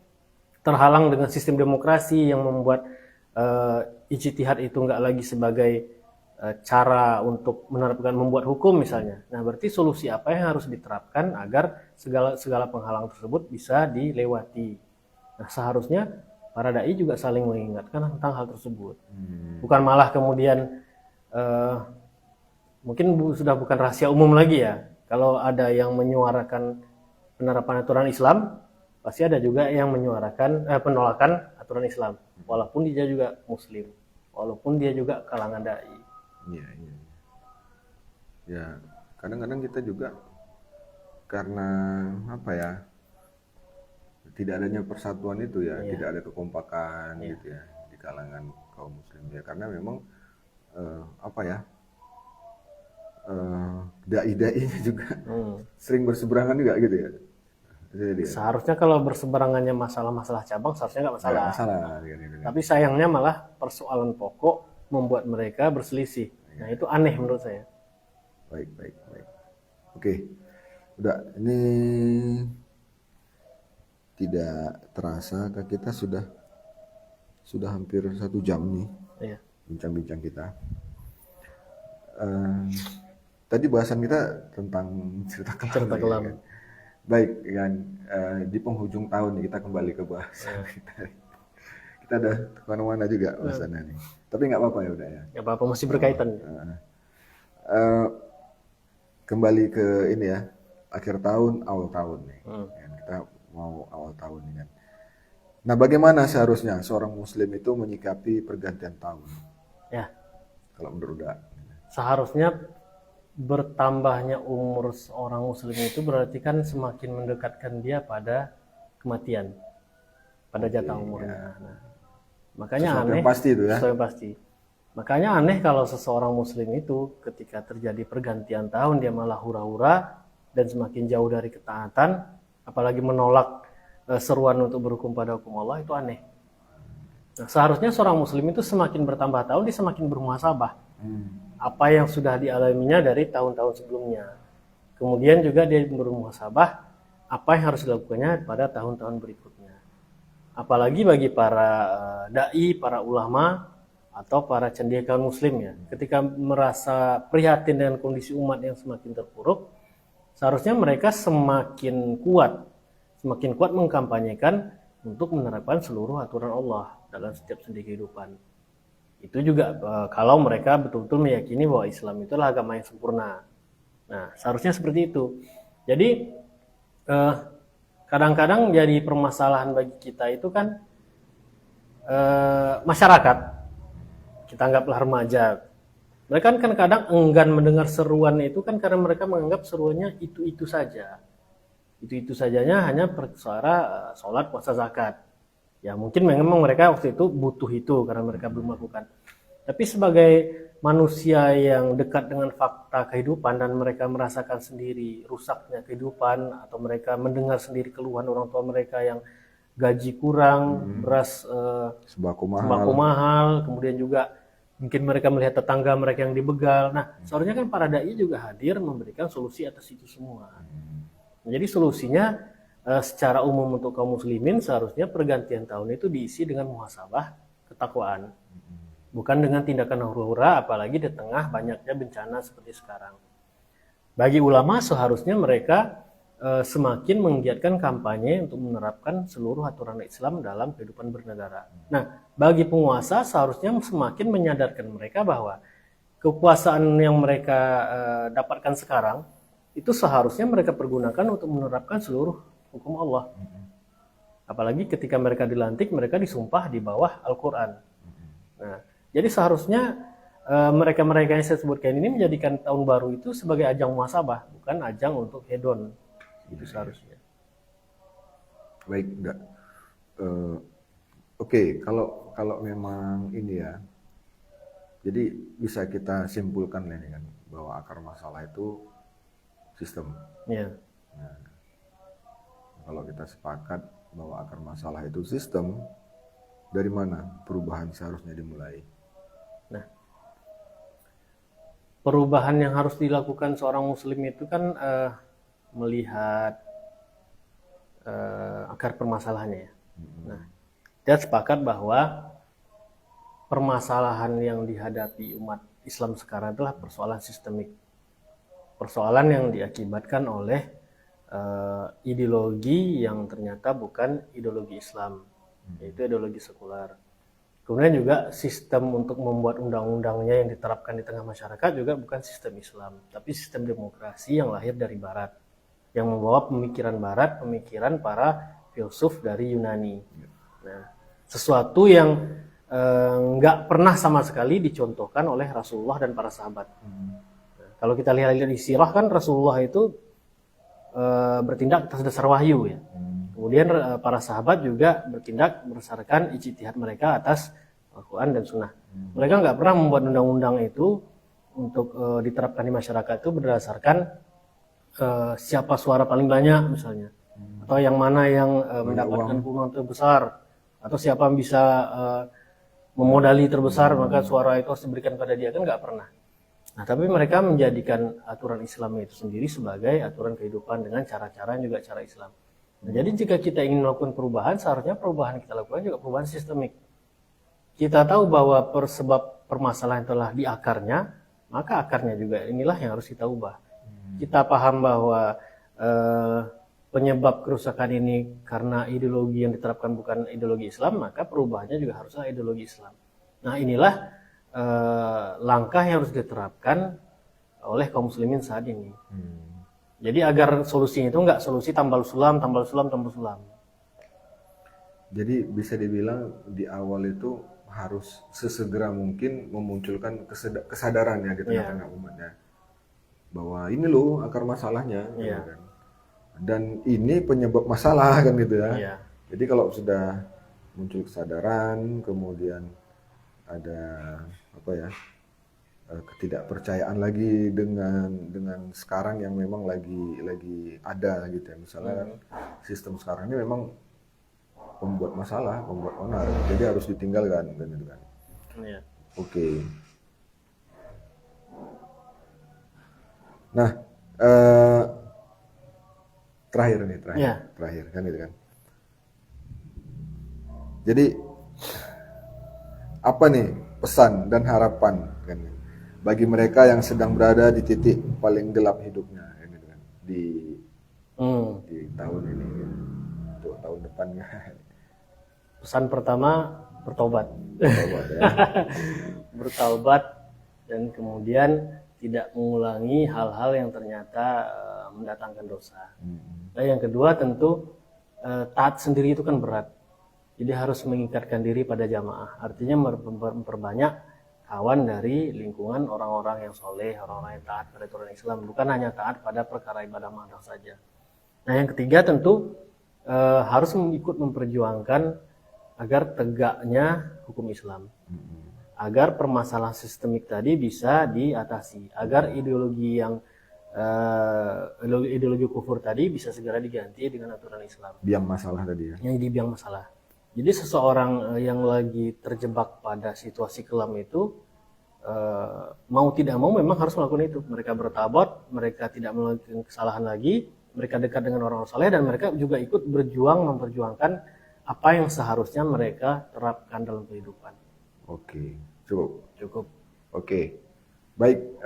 terhalang dengan sistem demokrasi yang membuat ijtihad itu nggak lagi sebagai cara untuk membuat hukum misalnya. Nah, berarti solusi apa yang harus diterapkan agar segala penghalang tersebut bisa dilewati. Nah, seharusnya para dai juga saling mengingatkan tentang hal tersebut. Bukan malah kemudian mungkin sudah bukan rahasia umum lagi ya. Kalau ada yang menyuarakan penerapan aturan Islam, pasti ada juga yang menyuarakan penolakan aturan Islam, walaupun dia juga Muslim, walaupun dia juga kalangan dai. Iya. Ya, kadang-kadang kita juga karena tidak adanya persatuan itu ya, tidak ada kekompakan gitu ya di kalangan kaum muslim ya, karena memang dai-dainya juga sering berseberangan juga gitu ya. Jadi, seharusnya kalau berseberangannya masalah-masalah cabang seharusnya nggak masalah. Gitu. Tapi sayangnya malah persoalan pokok membuat mereka berselisih. Nah, itu aneh menurut saya. Baik. Oke. Udah, ini tidak terasa kita sudah hampir 1 jam nih Iya. bincang-bincang kita. Tadi bahasan kita tentang cerita kelam. Cerita kelam. Kan? Baik, kan di penghujung tahun nih kita kembali ke bahasan kita. Kita udah kemana-mana juga bahasannya nih. Tapi nggak apa-apa ya udah ya. Nggak apa-apa, masih berkaitan. Kembali ke ini ya, akhir tahun, awal tahun nih. Kan? Kita mau awal tahun nih kan. Nah, bagaimana seharusnya seorang Muslim itu menyikapi pergantian tahun? Ya, Kalau menurut Uda. seharusnya bertambahnya umur seorang muslim itu berarti kan semakin mendekatkan dia pada kematian, pada jatah umurnya. Nah, makanya Sesuatu aneh, yang pasti itu ya. sesuatu yang pasti. Makanya aneh kalau seseorang muslim itu ketika terjadi pergantian tahun dia malah hura-hura dan semakin jauh dari ketaatan, apalagi menolak seruan untuk berhukum pada hukum Allah, itu aneh. Nah, seharusnya seorang muslim itu semakin bertambah tahun dia semakin bermuhasabah. Apa yang sudah dialaminya dari tahun-tahun sebelumnya. Kemudian juga dia bermuhasabah apa yang harus dilakukannya pada tahun-tahun berikutnya. Apalagi bagi para dai, para ulama atau para cendekiawan muslim ya, ketika merasa prihatin dengan kondisi umat yang semakin terpuruk, seharusnya mereka semakin kuat mengkampanyekan untuk menerapkan seluruh aturan Allah dalam setiap sendi kehidupan. Itu juga kalau mereka betul-betul meyakini bahwa Islam itulah agama yang sempurna. Nah, seharusnya seperti itu. Jadi kadang-kadang jadi permasalahan bagi kita itu kan masyarakat, kita anggaplah remaja. Mereka kan kadang enggan mendengar seruan itu kan karena mereka menganggap seruannya itu-itu saja. Itu-itu sajanya hanya perkara sholat, puasa, zakat. Ya mungkin memang mereka waktu itu butuh itu karena mereka belum melakukan. Tapi sebagai manusia yang dekat dengan fakta kehidupan dan mereka merasakan sendiri rusaknya kehidupan atau mereka mendengar sendiri keluhan orang tua mereka yang gaji kurang, beras Sembako mahal, kemudian juga mungkin mereka melihat tetangga mereka yang dibegal. Nah, seharusnya kan para dai juga hadir memberikan solusi atas itu semua. Jadi solusinya secara umum untuk kaum muslimin seharusnya pergantian tahun itu diisi dengan muhasabah, ketakwaan. Bukan dengan tindakan hura-hura apalagi di tengah banyaknya bencana seperti sekarang. Bagi ulama seharusnya mereka semakin menggiatkan kampanye untuk menerapkan seluruh aturan Islam dalam kehidupan bernegara. Nah, bagi penguasa seharusnya semakin menyadarkan mereka bahwa kekuasaan yang mereka dapatkan sekarang itu seharusnya mereka pergunakan untuk menerapkan seluruh hukum Allah. Apalagi ketika mereka dilantik, mereka disumpah di bawah Al-Quran. Nah, jadi seharusnya mereka-mereka yang saya sebutkan ini menjadikan tahun baru itu sebagai ajang muhasabah, bukan ajang untuk hedon. Itu seharusnya. Baik, enggak. Oke, kalau memang ini ya, jadi bisa kita simpulkan ini kan bahwa akar masalah itu sistem. Ya. Nah, kalau kita sepakat bahwa akar masalah itu sistem, dari mana perubahan seharusnya dimulai? Nah, perubahan yang harus dilakukan seorang muslim itu kan melihat akar permasalahannya ya. Nah, dia sepakat bahwa permasalahan yang dihadapi umat Islam sekarang adalah persoalan sistemik. Persoalan yang diakibatkan oleh ideologi yang ternyata bukan ideologi Islam, yaitu ideologi sekular. Kemudian juga sistem untuk membuat undang-undangnya yang diterapkan di tengah masyarakat juga bukan sistem Islam, tapi sistem demokrasi yang lahir dari Barat, yang membawa pemikiran Barat, pemikiran para filsuf dari Yunani. Nah, sesuatu yang nggak pernah sama sekali dicontohkan oleh Rasulullah dan para sahabat. Nah, kalau kita lihat di sirah kan Rasulullah itu bertindak atas dasar wahyu ya. Kemudian para sahabat juga bertindak berdasarkan ijtihad mereka atas Al-Quran dan Sunnah. Mereka nggak pernah membuat undang-undang itu untuk diterapkan di masyarakat itu berdasarkan siapa suara paling banyak misalnya, atau yang mana yang mendapatkan keuntungan terbesar, atau siapa yang bisa memodali terbesar maka suara itu harus diberikan pada dia, kan nggak pernah. Nah, tapi mereka menjadikan aturan Islam itu sendiri sebagai aturan kehidupan dengan cara-cara juga cara Islam. Nah, jadi jika kita ingin melakukan perubahan, seharusnya perubahan kita lakukan juga perubahan sistemik. Kita tahu bahwa sebab permasalahan telah di akarnya, maka akarnya juga inilah yang harus kita ubah. Kita paham bahwa penyebab kerusakan ini karena ideologi yang diterapkan bukan ideologi Islam, maka perubahannya juga haruslah ideologi Islam. Nah, inilah langkah yang harus diterapkan oleh kaum muslimin saat ini. Jadi agar solusinya itu enggak solusi tambal sulam. Jadi bisa dibilang di awal itu harus sesegera mungkin memunculkan kesadaran ya di tengah-tengah umatnya, bahwa ini loh akar masalahnya, gitu kan. Dan ini penyebab masalah kan gitu ya. Jadi kalau sudah muncul kesadaran, kemudian ada ketidakpercayaan lagi dengan sekarang yang memang lagi ada gitu ya. Misalnya kan sistem sekarang ini memang membuat masalah, membuat onar, jadi harus ditinggalkan kan gitu kan. Oke. Nah, terakhir kan gitu kan. Jadi apa nih pesan dan harapan kan bagi mereka yang sedang berada di titik paling gelap hidupnya kan gitu kan, di tahun ini untuk tahun depannya? Pesan pertama, bertobat. Bertaubat dan kemudian tidak mengulangi hal-hal yang ternyata mendatangkan dosa. Dan yang kedua tentu taat sendiri itu kan berat. Jadi harus mengikatkan diri pada jamaah. Artinya memperbanyak kawan dari lingkungan orang-orang yang soleh, orang-orang yang taat pada aturan Islam. Bukan hanya taat pada perkara ibadah madah saja. Nah, yang ketiga tentu harus ikut memperjuangkan agar tegaknya hukum Islam, agar permasalahan sistemik tadi bisa diatasi, agar ideologi kufur tadi bisa segera diganti dengan aturan Islam. Biang masalah tadi ya. Yang dibiang masalah. Jadi seseorang yang lagi terjebak pada situasi kelam itu mau tidak mau memang harus melakukan itu. Mereka bertobat, mereka tidak melakukan kesalahan lagi, mereka dekat dengan orang-orang saleh, dan mereka juga ikut berjuang memperjuangkan apa yang seharusnya mereka terapkan dalam kehidupan. Oke, cukup. Oke. Baik,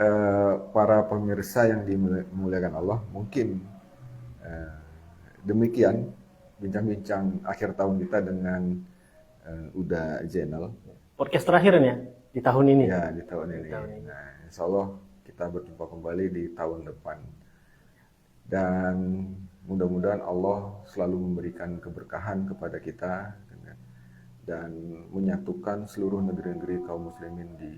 para pemirsa yang dimuliakan Allah, mungkin demikian bincang-bincang akhir tahun kita dengan Uda Zainal. Podcast terakhir ya di tahun ini. Ya, di tahun ini. Nah, insya Allah kita berjumpa kembali di tahun depan. Dan mudah-mudahan Allah selalu memberikan keberkahan kepada kita dan menyatukan seluruh negeri-negeri kaum muslimin di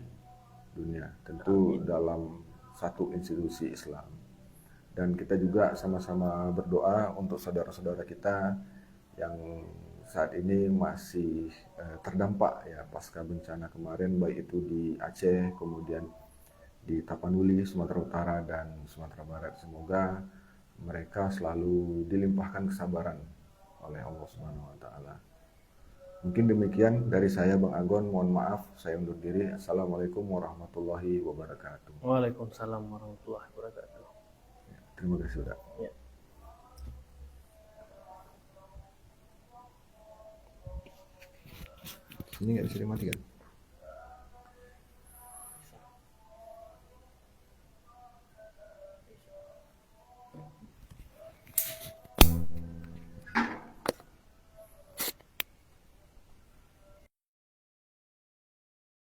dunia, tentu dalam satu institusi Islam. Dan kita juga sama-sama berdoa untuk saudara-saudara kita yang saat ini masih terdampak ya pasca bencana kemarin, baik itu di Aceh, kemudian di Tapanuli, Sumatera Utara dan Sumatera Barat. Semoga mereka selalu dilimpahkan kesabaran oleh Allah Subhanahu wa taala. Mungkin demikian dari saya Bang Agon, mohon maaf saya undur diri. Assalamualaikum warahmatullahi wabarakatuh. Waalaikumsalam warahmatullahi wabarakatuh. Ya, terima kasih sudah. Ya. Ini nggak bisa dimatikan.